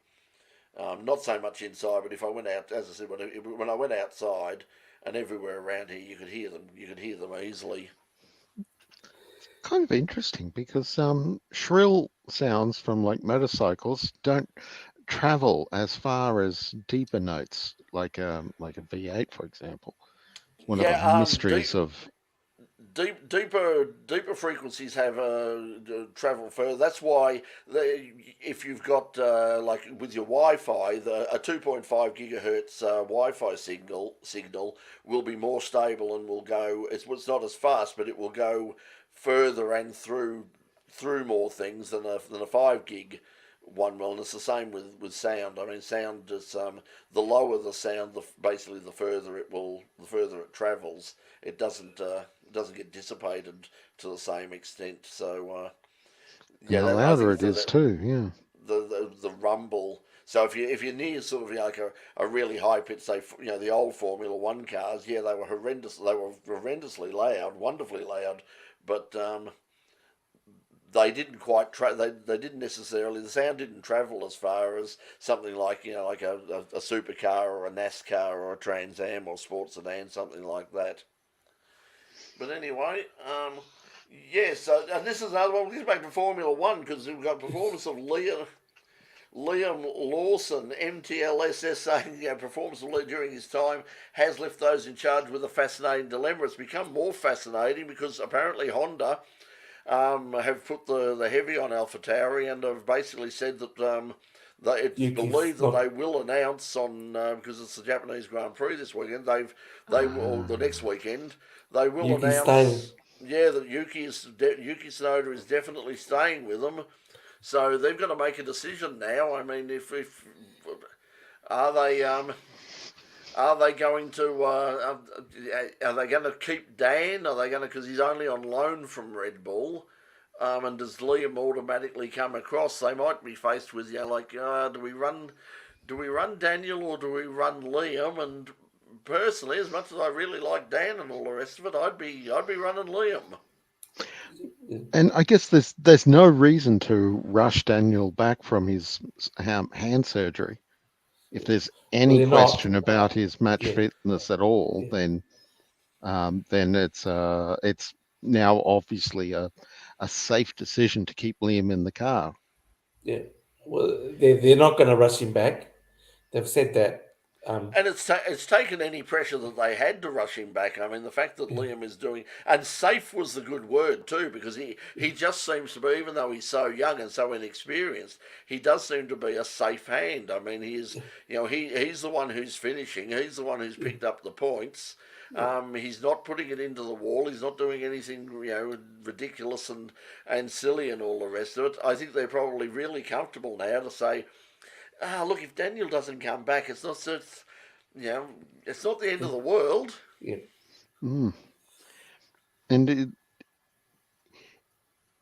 Not so much inside, but if I went out, as I said, when I went outside and everywhere around here, you could hear them. You could hear them easily. Kind of interesting because shrill sounds from like motorcycles don't travel as far as deeper notes, like a V8, for example. One of the Yeah, mysteries of deeper frequencies have travel further. That's why if you've got like with your Wi-Fi, a 2.5 gigahertz Wi-Fi signal will be more stable and will go. It's not as fast, but it will go further and through more things than a 5 gig one will. And it's the same with sound. I mean, sound is the lower the sound, basically the further it travels. It doesn't get dissipated to the same extent. So and yeah, the I louder think it is too. Yeah. the rumble. So if you're near sort of like a really high pitch, say the old Formula One cars, yeah, they were horrendous. They were horrendously loud, wonderfully loud, but they didn't quite they didn't necessarily, the sound didn't travel as far as something like like a supercar or a NASCAR or a Trans Am or sports sedan, something like that. But anyway, yeah. So and this is another one. This is back to Formula One because we've got performance of Liam Lawson, MTLSS, saying performance of Lee during his time has left those in charge with a fascinating dilemma. It's become more fascinating because apparently Honda have put the heavy on AlphaTauri and have basically said that it's Yuki's believed that not. they will announce on because it's the Japanese Grand Prix this weekend. They will the next weekend they will Yuki's staying. announce that Yuki Tsunoda is definitely staying with them. So they've got to make a decision now. I mean, if are they are they going to are they going to keep Dan? Are they going to, because he's only on loan from Red Bull? And does Liam automatically come across? They might be faced with do we run Daniel or do we run Liam? And personally, as much as I really like Dan and all the rest of it, I'd be running Liam. And I guess there's no reason to rush Daniel back from his hand surgery. If there's Well, any they're not. question about his match Yeah. fitness at all, Yeah. then it's now obviously a safe decision to keep Liam in the car. Yeah. Well, they're not going to rush him back. They've said that. And it's taken any pressure that they had to rush him back. I mean, the fact that Liam is doing, and safe was the good word too, because he just seems to be, even though he's so young and so inexperienced, he does seem to be a safe hand. I mean, he's the one who's finishing. He's the one who's picked up the points. He's not putting it into the wall. He's not doing anything ridiculous and silly and all the rest of it. I think they're probably really comfortable now to say, look, if Daniel doesn't come back, it's not so, it's not the end of the world. Yeah. Mm. And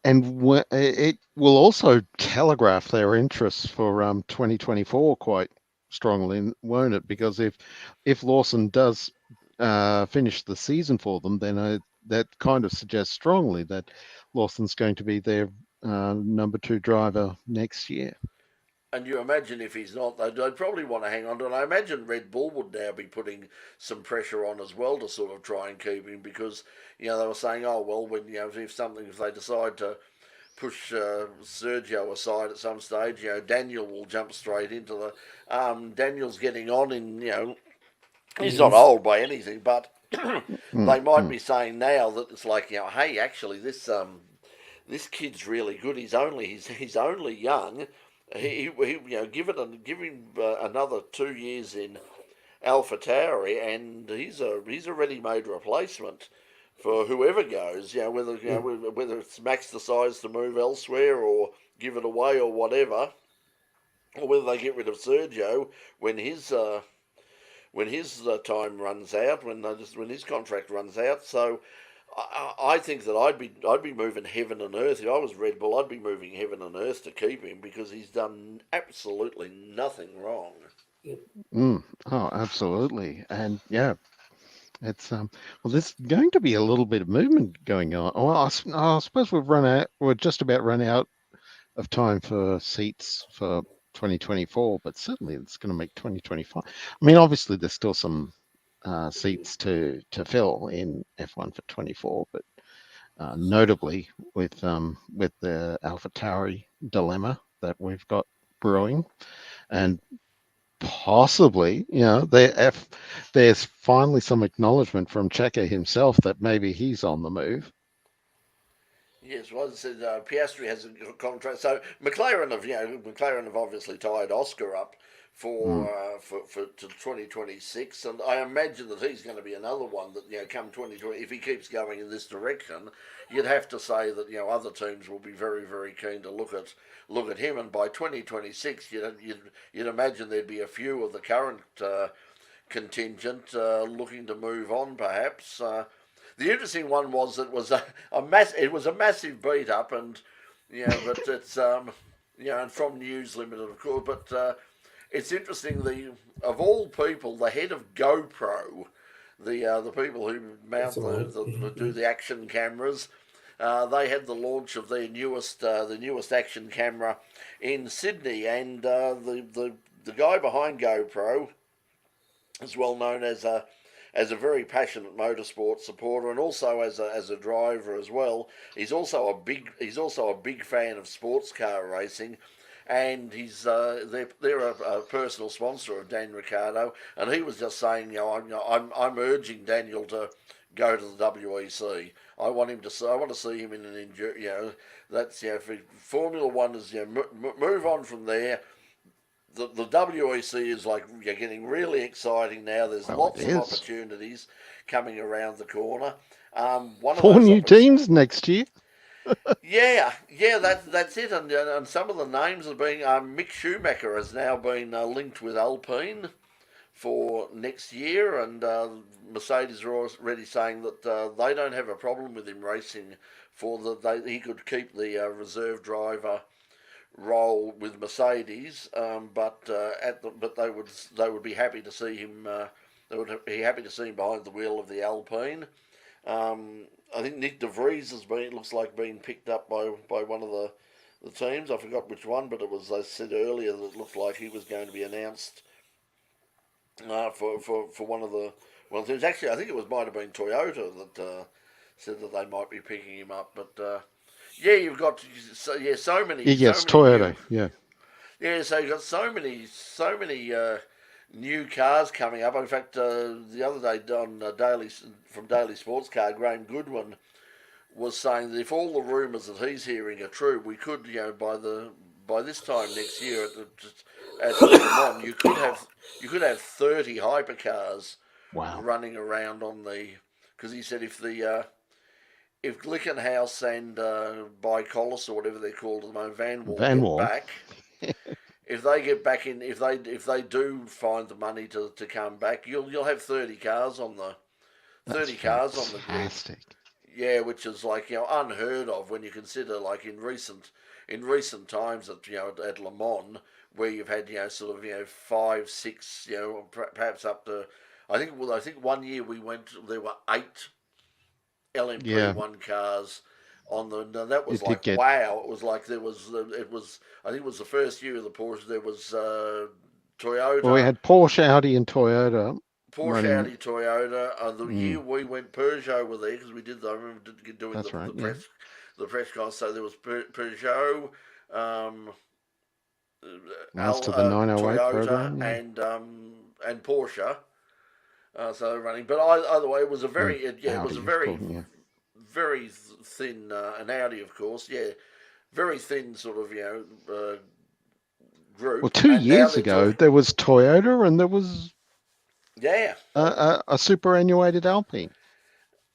it will also telegraph their interests for 2024 quite strongly, won't it? Because if Lawson does finish the season for them, then that kind of suggests strongly that Lawson's going to be their number 2 driver next year. And you imagine if he's not, they'd probably want to hang on to it. And I imagine Red Bull would now be putting some pressure on as well to sort of try and keep him because, they were saying, oh, well, when, if they decide to push Sergio aside at some stage, Daniel will jump straight into the, Daniel's getting on in, He's He not is. old by anything, but Mm, they might mm. be saying now that it's like, hey, actually, this kid's really good. He's only young. Give him another 2 years in AlphaTauri, and he's a ready-made replacement for whoever goes. Mm. Whether it's max the size to move elsewhere or give it away or whatever, or whether they get rid of Sergio when his time runs out, when his contract runs out. So I think that I'd be moving heaven and earth if I was Red Bull. I'd be moving heaven and earth to keep him because he's done absolutely nothing wrong. Mm. Oh, absolutely. And yeah, it's well, there's going to be a little bit of movement going on. Well, I suppose we're just about run out of time for seats for 2024, but certainly it's going to make 2025. I mean, obviously there's still some seats to fill in F1 for 24, but notably with the AlphaTauri dilemma that we've got brewing, and possibly, there's finally some acknowledgement from Checo himself that maybe he's on the move. Yes, well, as I said, Piastri has a contract. So McLaren have obviously tied Oscar up Mm. for to 2026, and I imagine that he's going to be another one that come 2020, if he keeps going in this direction, you'd have to say that other teams will be very very keen to look at him, and by 2026, you'd imagine there'd be a few of the current contingent looking to move on, perhaps. The interesting one was it was a massive beat up, and but it's and from News Limited, of course, but it's interesting. The Of all people, the head of GoPro, the people who That's mount right. do the action cameras. They had the launch of their newest action camera in Sydney, and the guy behind GoPro is well known as a very passionate motorsport supporter, and also as a driver as well. He's also a big fan of sports car racing, and they're a personal sponsor of Dan Ricciardo, and he was just saying, I'm urging Daniel to go to the WEC. I want to see him in an that's for Formula One is move on from there. The WEC is like getting really exciting now. There's Well, it lots of is opportunities coming around the corner. One of 4 those new opportunities, teams next year. yeah, that's it. And some of the names are being Mick Schumacher has now been linked with Alpine for next year, and Mercedes are already saying that they don't have a problem with him racing he could keep the reserve driver role with Mercedes, but they would be happy to see him. They would be happy to see him behind the wheel of the Alpine. I think Nick De Vries looks like being picked up by one of the teams. I forgot which one, but it was I said earlier that it looked like he was going to be announced for one of the teams. Actually, I think it might have been Toyota that said that they might be picking him up, but. Yeah, you've got Yes, so many new Toyota. Yeah, so you've got so many new cars coming up. In fact, the other day on Daily Sports Car, Graham Goodwin was saying that if all the rumours that he's hearing are true, we could by this time next year at Le Mans you could have 30 hypercars wow. running around on the because he said if Glickenhaus and Bicolis or whatever they're called at the moment, Van Wall Van get Wall. back, if they get back in, if they do find the money to come back, you'll have 30 That's cars on the grid. fantastic. Yeah, which is like unheard of when you consider like in recent times at Le Mans where you've had sort of 5, 6 perhaps up to I think one year there were 8 Yeah, LMP1 cars on the. Now that was it did like get. wow! It was like there was. It was. I think it was the first year of the Porsche. There was Well, we Toyota, had Porsche, Audi, and Toyota Porsche, running. Audi, Toyota. The year Mm, we went, Peugeot were there because we did. I remember doing that's right. the Yeah, press guys. So there was Peugeot, um, Master the 908 Toyota, program. Yeah, and Porsche. So they're running. But either way, it was a Mm. very it was a Audi is very called, yeah. very thin an Audi, of course. Yeah, very thin sort of Well, group, two and now years they're ago talking. there was Toyota and there was Yeah, a superannuated Alpine.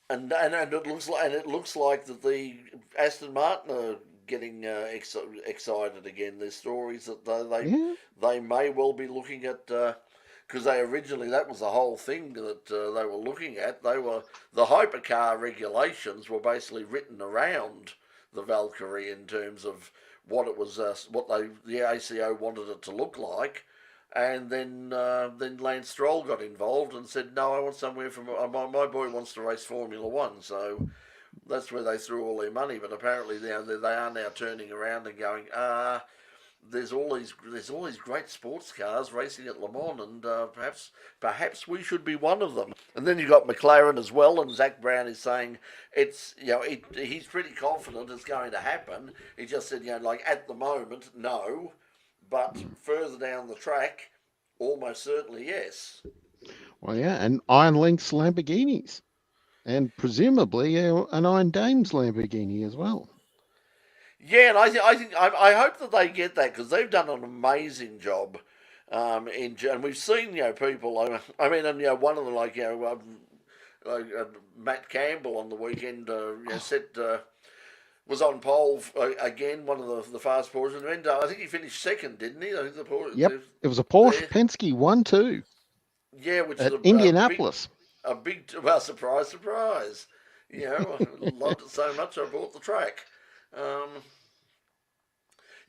and it looks like that the Aston Martin are getting excited again. There's stories that Yeah. they may well be looking at because they originally that was the whole thing that they were looking at. They were the hypercar regulations were basically written around the Valkyrie in terms of what it was, what the ACO wanted it to look like. And then Lance Stroll got involved and said, "No, I want somewhere from my boy wants to race Formula One." So that's where they threw all their money. But apparently, they are now turning around and going, there's all these great sports cars racing at Le Mans, and perhaps we should be one of them." And then you got McLaren as well, and Zach Brown is saying it's he's pretty confident it's going to happen. He just said like at the moment no, but further down the track, almost certainly yes. Well, yeah, and Iron Lynx Lamborghinis, and presumably an Iron Dames Lamborghini as well. Yeah, and I hope that they get that because they've done an amazing job. And we've seen people. I mean, and one of them Matt Campbell on the weekend set was on pole again, one of the fast Porsches, and I think he finished second, didn't he? I think Yep, it was a Porsche there, Penske 1-2 yeah, which is at a big Indianapolis. well, surprise, surprise. Loved it so much I bought the track. Um,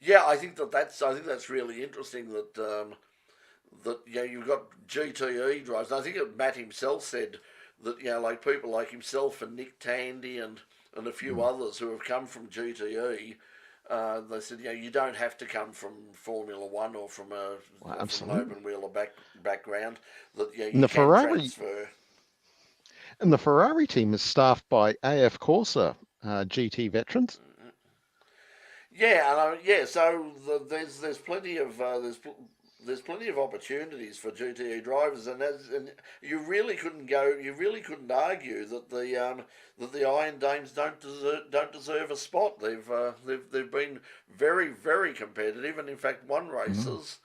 yeah, I think that's really interesting that you've got GTE drivers. And I think Matt himself said that like people like himself and Nick Tandy and a few others who have come from GTE. They said, you don't have to come from Formula One or from Well, from an open wheeler background. That And you the can Ferrari transfer. and the Ferrari team is staffed by AF Corsa GT veterans. Yeah, and yeah. So there's plenty of there's plenty of opportunities for GTE drivers, and you really couldn't argue that the Iron Dames don't deserve a spot. They've been very very competitive, and in fact won races.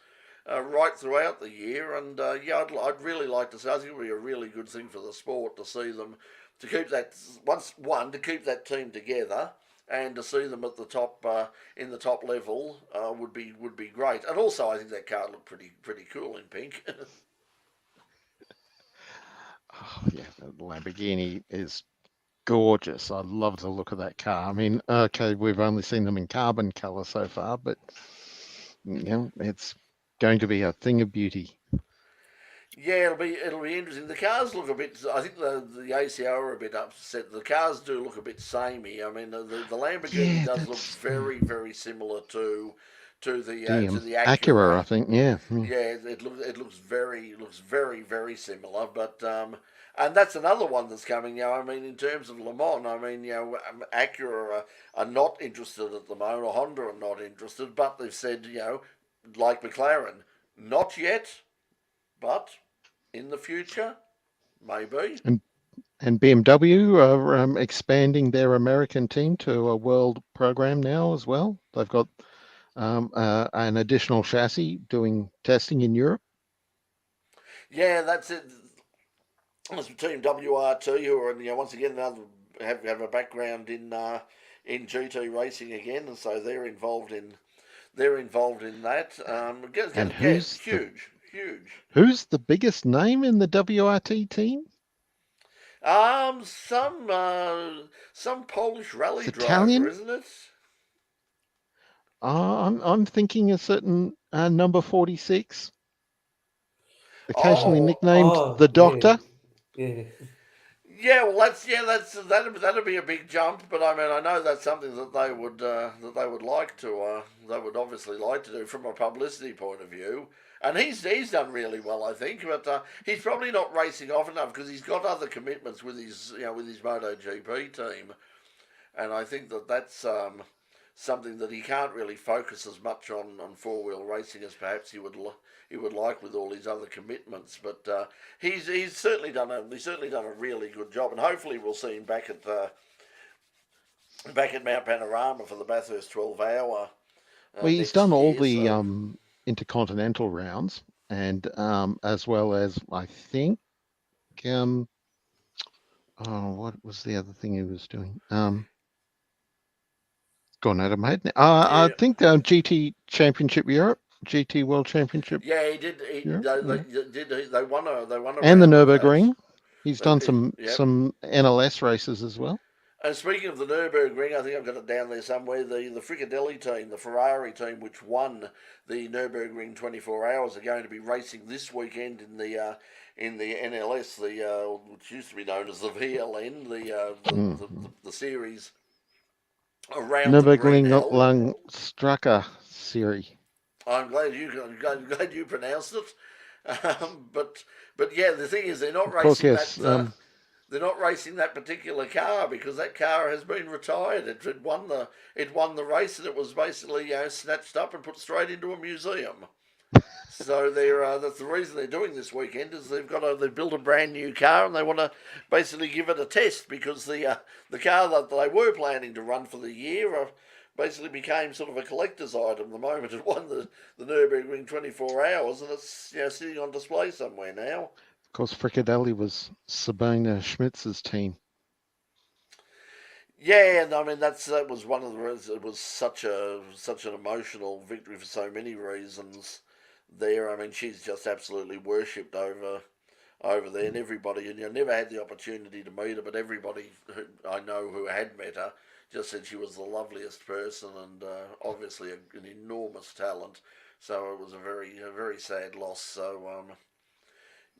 Right throughout the year, and I'd really like to see. I think it would be a really good thing for the sport to see them to keep that to keep that team together, and to see them at the top in the top level would be great. And also, I think that car looked pretty cool in pink. Oh, yeah, the Lamborghini is gorgeous. I love the look of that car. I mean, okay, we've only seen them in carbon color so far, but it's going to be a thing of beauty. Yeah, it'll be interesting. The cars look a bit. I think the ACO are a bit upset. The cars do look a bit samey. I mean, the Lamborghini Yeah, does look that's very similar to the Acura, Acura. I think. Yeah. Yeah, it looks very similar. But and that's another one that's coming. I mean, in terms of Le Mans, I mean, Acura are not interested at the moment, or Honda are not interested. But they've said, like McLaren, not yet, but in the future, maybe. And BMW are expanding their American team to a world program now as well. They've got an additional chassis doing testing in Europe. Yeah, that's it. That's Team WRT, who are once again another have a background in GT racing again, and so they're involved in that. And Yeah, huge. who's the biggest name in the WRT team? Um, some uh, some Polish It's rally driver, Italian. isn't it? I'm thinking a certain number 46, occasionally Oh, nicknamed the Oh, yeah, Doctor. yeah. yeah. Well, that'd be a big jump, but I mean, I know that's something that they would like to they would obviously like to do from a publicity point of view. And he's done really well, I think, but he's probably not racing off enough because he's got other commitments with his with his MotoGP team, and I think something that he can't really focus as much on four-wheel racing as perhaps he would like with all his other commitments. But he's certainly done a really good job, and hopefully we'll see him back at Mount Panorama for the Bathurst 12 hour Well, he's next done all year. the So intercontinental rounds, and as well as I think, um, oh, what was the other thing he was doing? Gone out of my head now. I yeah, think GT Championship Europe, GT World Championship yeah, he did. Europe, yeah. They won a And the round of that. Nürburgring. He's done Yep. some NLS races as well. And speaking of the Nürburgring, I think I've got it down there somewhere. The Fricadelli team, the Ferrari team, which won the Nürburgring 24 hours, are going to be racing this weekend in the NLS, which used to be known as the VLN, the series around the Green Nürburgring Hell. Lang Strucker series. I'm glad you pronounced it. But yeah, the thing is, they're not Of course, racing yes. that. They're not racing that particular car because that car has been retired. It won the race, and it was basically snatched up and put straight into a museum. So that's the reason they're doing this weekend is they've built a brand new car and they want to basically give it a test because the car that they were planning to run for the year basically became sort of a collector's item the moment it won the Nürburgring 24 hours, and it's sitting on display somewhere now. Of course, Fricadelli was Sabina Schmitz's team. Yeah, and I mean that was one of the reasons. It was such an emotional victory for so many reasons. There, I mean, she's just absolutely worshipped over there, and everybody. And never had the opportunity to meet her, but everybody who I know who had met her just said she was the loveliest person, and obviously an enormous talent. So it was a very sad loss. So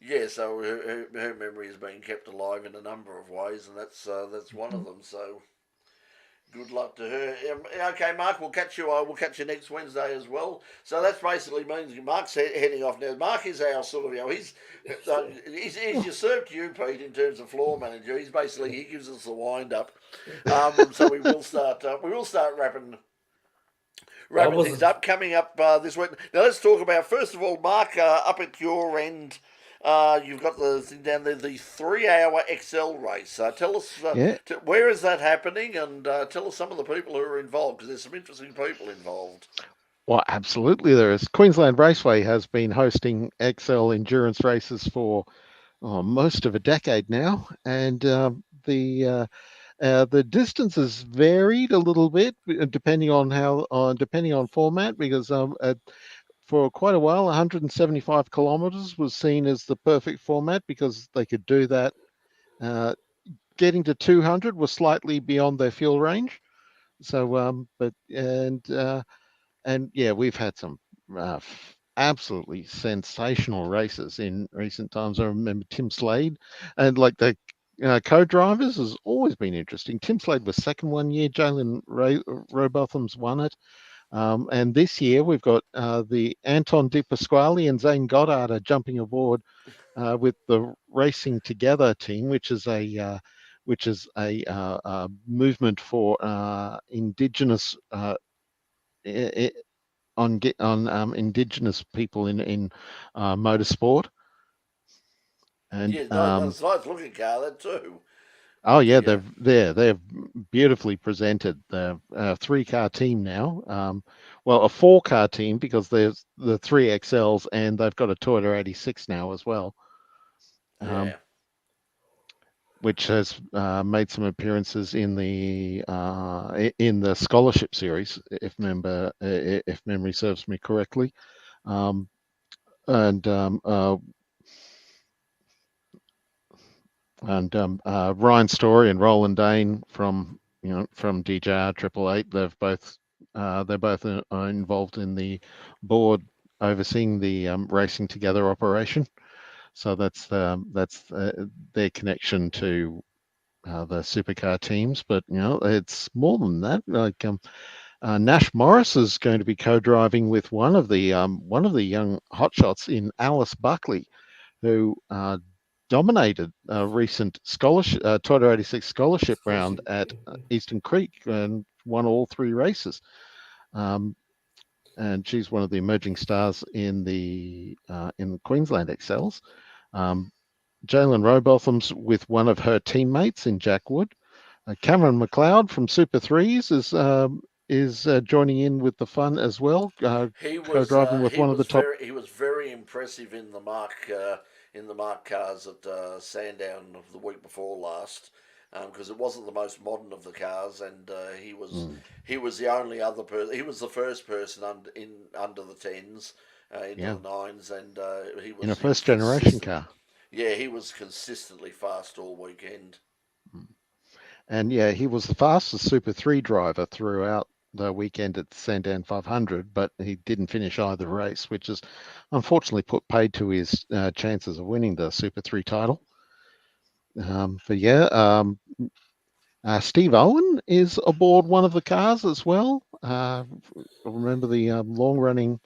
yeah, so her memory is being kept alive in a number of ways, and that's one of them. So good luck to her. Okay, Mark, we'll catch you. We'll catch you next Wednesday as well. So that's basically means Mark's heading off now. Mark is our sort of he's usurped you, Pete, in terms of floor manager. He gives us the wind up. So we will start wrapping things up. Coming up this week. Now let's talk about first of all, Mark, up at your end. You've got the thing down there, the 3-hour XL race. Tell us where is that happening, and tell us some of the people who are involved, because there's some interesting people involved. Well, absolutely there is. Queensland Raceway has been hosting XL endurance races for most of a decade now, and the distances varied a little bit depending on format, because for quite a while, 175 kilometers was seen as the perfect format because they could do that. Getting to 200 was slightly beyond their fuel range. So, and yeah, we've had some absolutely sensational races in recent times. I remember Tim Slade, and like the co-drivers has always been interesting. Tim Slade was second one year. Jalen Rowbotham's won it. And this year we've got the Anton Di Pasquale and Zane Goddard are jumping aboard with the Racing Together team, which is a movement for Indigenous Indigenous people in motorsport. And yeah, that's a nice looking car, that too. Oh yeah, they're beautifully presented. They're a 3-car team now. Well, a 4-car team because there's the 3 XLs and they've got a Toyota 86 now as well. Which has made some appearances in the scholarship series, if memory serves me correctly. Ryan Story and Roland Dane from DJR 888, they're both involved in the board overseeing the Racing Together operation. So that's their connection to the supercar teams. But it's more than that. Like Nash Morris is going to be co-driving with one of the young hotshots in Alice Buckley, who dominated a recent scholarship Toyota 86 scholarship round at Eastern Creek, and won all 3 races. And she's one of the emerging stars in the Queensland Excels. Jalen Rowbotham's with one of her teammates in Jack Wood. Cameron McLeod from Super Threes is joining in with the fun as well. Co-driving with one of the top. He was very impressive in the mark cars at Sandown of the week before last, because it wasn't the most modern of the cars, and he was the only other person. He was the first person under the tens, into the nines, and he was in a first generation car. Yeah, he was consistently fast all weekend. And yeah, he was the fastest Super 3 driver throughout the weekend at the Sandown 500, but he didn't finish either race, which is unfortunately put paid to his chances of winning the Super 3 title. But yeah, Steve Owen is aboard one of the cars as well. Remember the long-running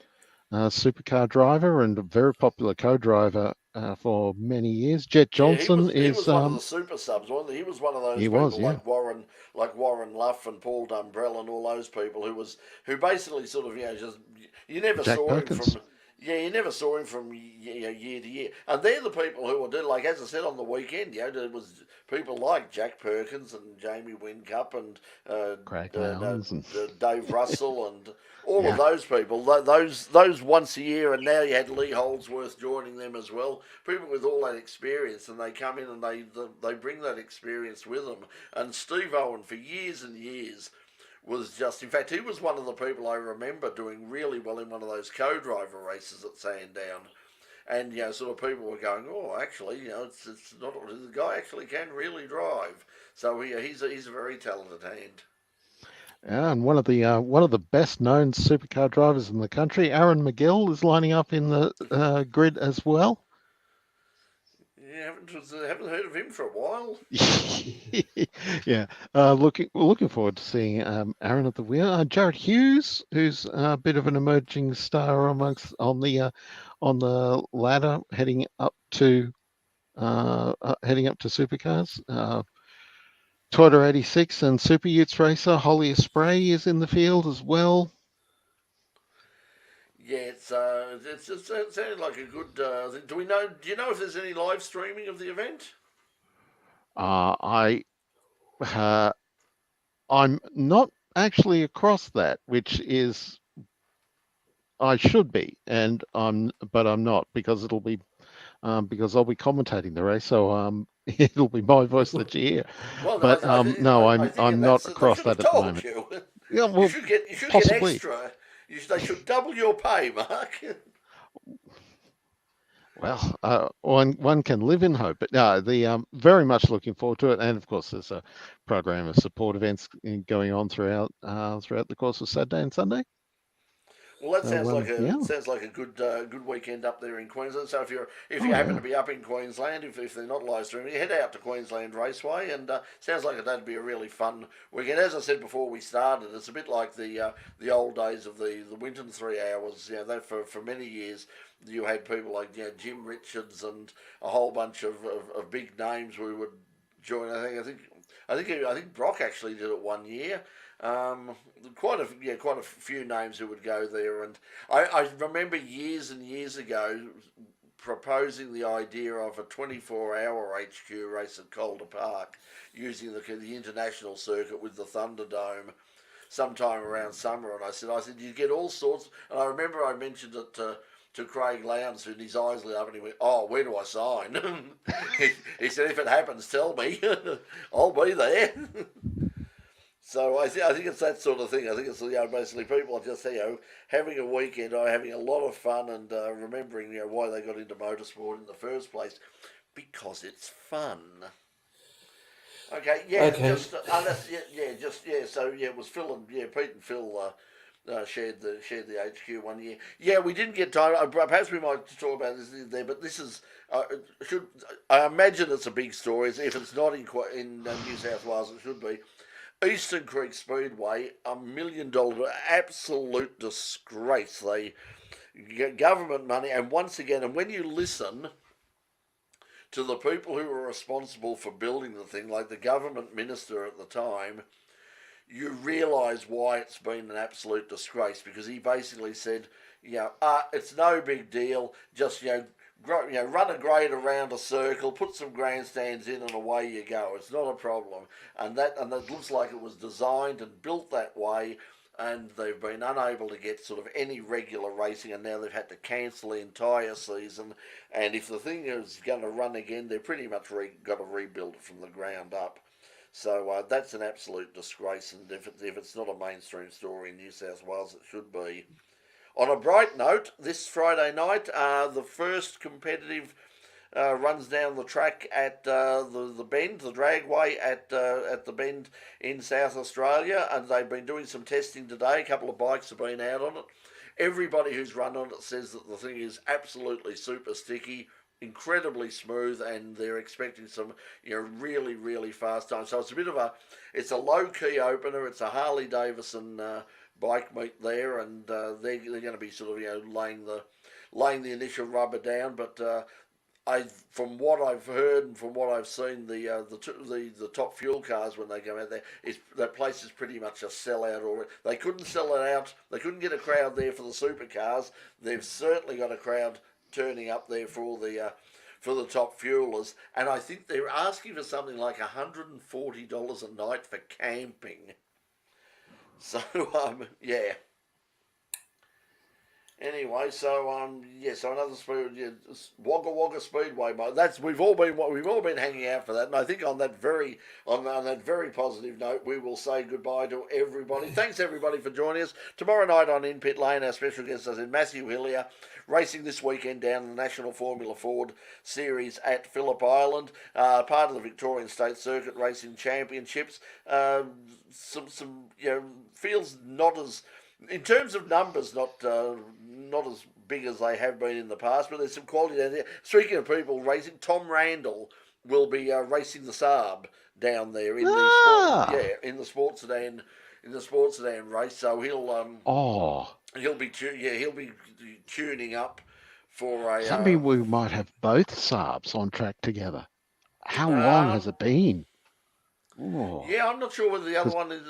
supercar driver and a very popular co-driver for many years. Jet Johnson he was one of the super subs, wasn't he? He was one of those people like Warren Luff and Paul Dumbrell and all those people who basically sort of just you never Jack saw Perkins. him from. Yeah, you never saw him from year to year. And they're the people who were doing, like, as I said on the weekend, there was people like Jack Perkins and Jamie Whincup and Craig Lowndes and Dave Russell and all of those people. Those once a year, and now you had Lee Holdsworth joining them as well. People with all that experience, and they come in and they bring that experience with them. And Steve Owen, for years and years, was just, in fact, he was one of the people I remember doing really well in one of those co-driver races at Sandown. And, sort of people were going, oh, actually, it's not, the guy actually can really drive. So he's a very talented hand. Yeah, and one of the best known supercar drivers in the country, Aaron McGill, is lining up in the grid as well. Yeah, haven't heard of him for a while. Yeah, looking forward to seeing Aaron at the wheel. Jared Hughes, who's a bit of an emerging star on the ladder, heading up to supercars. Toyota 86 and Super Utes racer Holly Spray is in the field as well. Yeah, it sounded like a good thing. Do you know if there's any live streaming of the event? I'm not actually across that, which is I should be, but I'm not because it'll be because I'll be commentating the race, so it'll be my voice that you hear. Well, but I'm not across that at the moment. Yeah, well, you should get possibly. extra. They should double your pay, Mark. Well, one can live in hope, but no, very much looking forward to it, and of course there's a program of support events going on throughout the course of Saturday and Sunday. Well, that sounds like a good weekend up there in Queensland. So if you happen to be up in Queensland, if they're not live streaming, head out to Queensland Raceway, and sounds like that'd be a really fun weekend. As I said before we started, it's a bit like the old days of the Winton 3 hours. That for many years you had people like Jim Richards and a whole bunch of big names who would join. I think Brock actually did it one year. Quite a few names who would go there, and I remember years and years ago proposing the idea of a 24-hour HQ race at Calder Park using the international circuit with the Thunderdome sometime around summer, and I said you get all sorts, and I remember I mentioned it to Craig Lowndes, and his eyes lit up, and he went, "Oh, where do I sign?" he said, "If it happens, tell me. I'll be there." So I think it's that sort of thing. I think it's basically people are just having a weekend, having a lot of fun, and remembering why they got into motorsport in the first place, because it's fun. Okay, So it was Phil and Pete and Phil shared the HQ one year. Yeah, we didn't get time. Perhaps we might talk about this there, but this is I imagine it's a big story. If it's not in New South Wales, it should be. Eastern Creek Speedway, $1 million, absolute disgrace. They get government money, and once again, and when you listen to the people who were responsible for building the thing, like the government minister at the time, you realise why it's been an absolute disgrace, because he basically said, it's no big deal, just, run a grade around a circle, put some grandstands in, and away you go. It's not a problem. And that looks like it was designed and built that way, and they've been unable to get sort of any regular racing, and now they've had to cancel the entire season. And if the thing is going to run again, they've pretty much got to rebuild it from the ground up. So that's an absolute disgrace, and if it's not a mainstream story in New South Wales, it should be. On a bright note, this Friday night, the first competitive runs down the track at the Bend, the dragway at the Bend in South Australia, and they've been doing some testing today. A couple of bikes have been out on it. Everybody who's run on it says that the thing is absolutely super sticky, incredibly smooth, and they're expecting some really, really fast times. So it's a low key opener. It's a Harley Davidson bike meet there, and they're going to be sort of laying the initial rubber down. But from what I've heard and from what I've seen, the top fuel cars, when they go out there, that place is pretty much a sellout already. They couldn't sell it out. They couldn't get a crowd there for the supercars. They've certainly got a crowd turning up there for the top fuelers, and I think they're asking for something like $140 a night for camping. So yeah. Anyway, so so another Wagga Wagga Speedway. We've all been hanging out for that, and I think on that very positive note, we will say goodbye to everybody. Thanks everybody for joining us. Tomorrow night on In Pit Lane, our special guest is Matthew Hillier, racing this weekend down the National Formula Ford Series at Phillip Island, part of the Victorian State Circuit Racing Championships. Some fields not as, in terms of numbers, not as big as they have been in the past, but there's some quality down there. Speaking of people racing, Tom Randall will be racing the Saab down there in the sports sedan race. So he'll be tuning up for a. Does that mean we might have both Saabs on track together? How long has it been? Oh. Yeah, I'm not sure whether the other one is.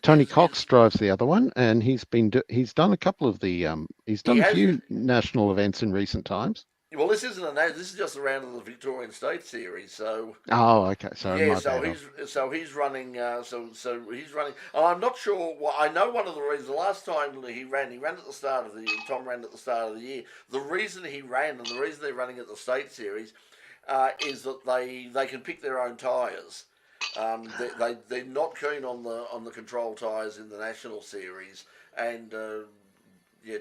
Tony Cox drives the other one, and he's done a couple of the a few national events in recent times. Well, this isn't this is just a round of the Victorian State Series, so. Oh, okay. So yeah, he's running. So he's running. I'm not sure. Well, I know one of the reasons. The last time he ran at the start of the year. Tom ran at the start of the year. The reason he ran, and the reason they're running at the State Series, is that they can pick their own tyres. They're not keen on the control tyres in the National Series, and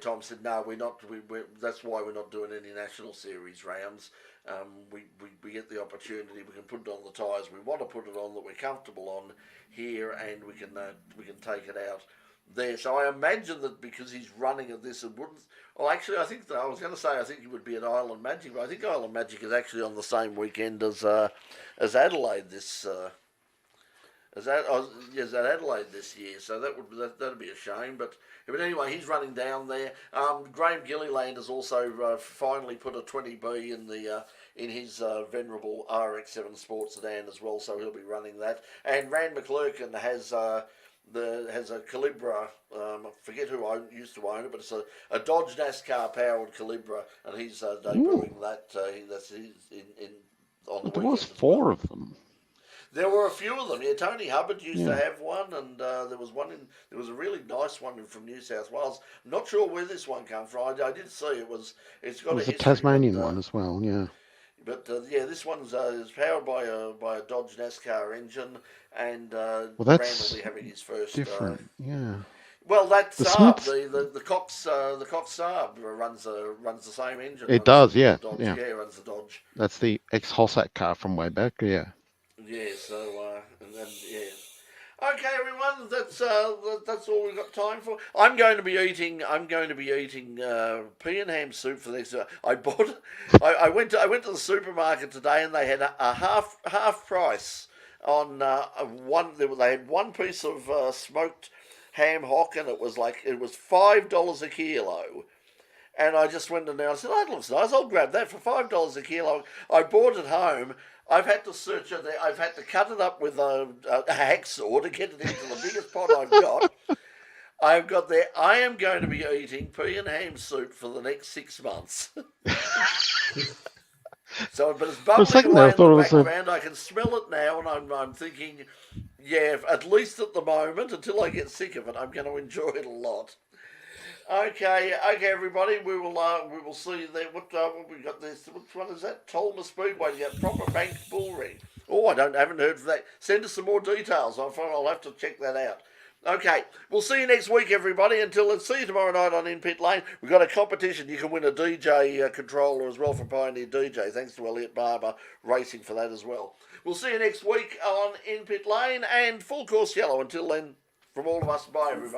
Tom said no, we're not. That's why we're not doing any National Series rounds. We get the opportunity. We can put it on the tyres we want to put it on, that we're comfortable on here, and we can take it out there. So I imagine that because he's running at this, it wouldn't. Well, actually, I think I was going to say I think he would be at Island Magic, but I think Island Magic is actually on the same weekend as Adelaide this. At Adelaide this year, so that'd be a shame. But anyway, he's running down there. Graham Gilliland has also finally put a 20B in his venerable RX-7 sports sedan as well, so he'll be running that. And Rand McClurkin has a Calibra. I forget who used to own it, but it's a Dodge NASCAR powered Calibra, and he's debuting that. That's on the. There was 4 of them. There were a few of them. Yeah, Tony Hubbard used to have one, and there was a really nice one from New South Wales. I'm not sure where this one came from. I did see it was. It's got a Tasmanian one as well. Yeah. But this one's is powered by a Dodge NASCAR engine, and that's Rand will be having his first. Different. Yeah. Well, that Saab, the Cox Saab runs the same engine. It does, yeah. Dodge, yeah. Yeah, runs the Dodge. That's the ex-Hossack car from way back. Yeah. Yeah, so Okay, everyone, that's all we've got time for. I'm going to be eating pea and ham soup for this. I went to the supermarket today, and they had a half price on one. They had one piece of smoked ham hock, and it was $5 a kilo. And I just went in there and I said, "Oh, it looks nice. I'll grab that for $5 a kilo." I brought it home. I've had to search it. I've had to cut it up with a hacksaw to get it into the biggest pot I've got. I've got there. I am going to be eating pea and ham soup for the next 6 months. So, but it's For a bubbling second there, away I in the thought it was a. background. I can smell it now, and I'm thinking, yeah, at least at the moment, until I get sick of it, I'm going to enjoy it a lot. Okay, everybody. We will see you there. What we got this? Which one is that? Tolma Speedway to get proper banked bull ring. Oh, haven't heard of that. Send us some more details. I'll have to check that out. Okay, we'll see you next week, everybody. Until then, see you tomorrow night on In Pit Lane. We've got a competition. You can win a DJ controller as well from Pioneer DJ. Thanks to Elliot Barber Racing for that as well. We'll see you next week on In Pit Lane and Full Course Yellow. Until then, from all of us, bye, everybody.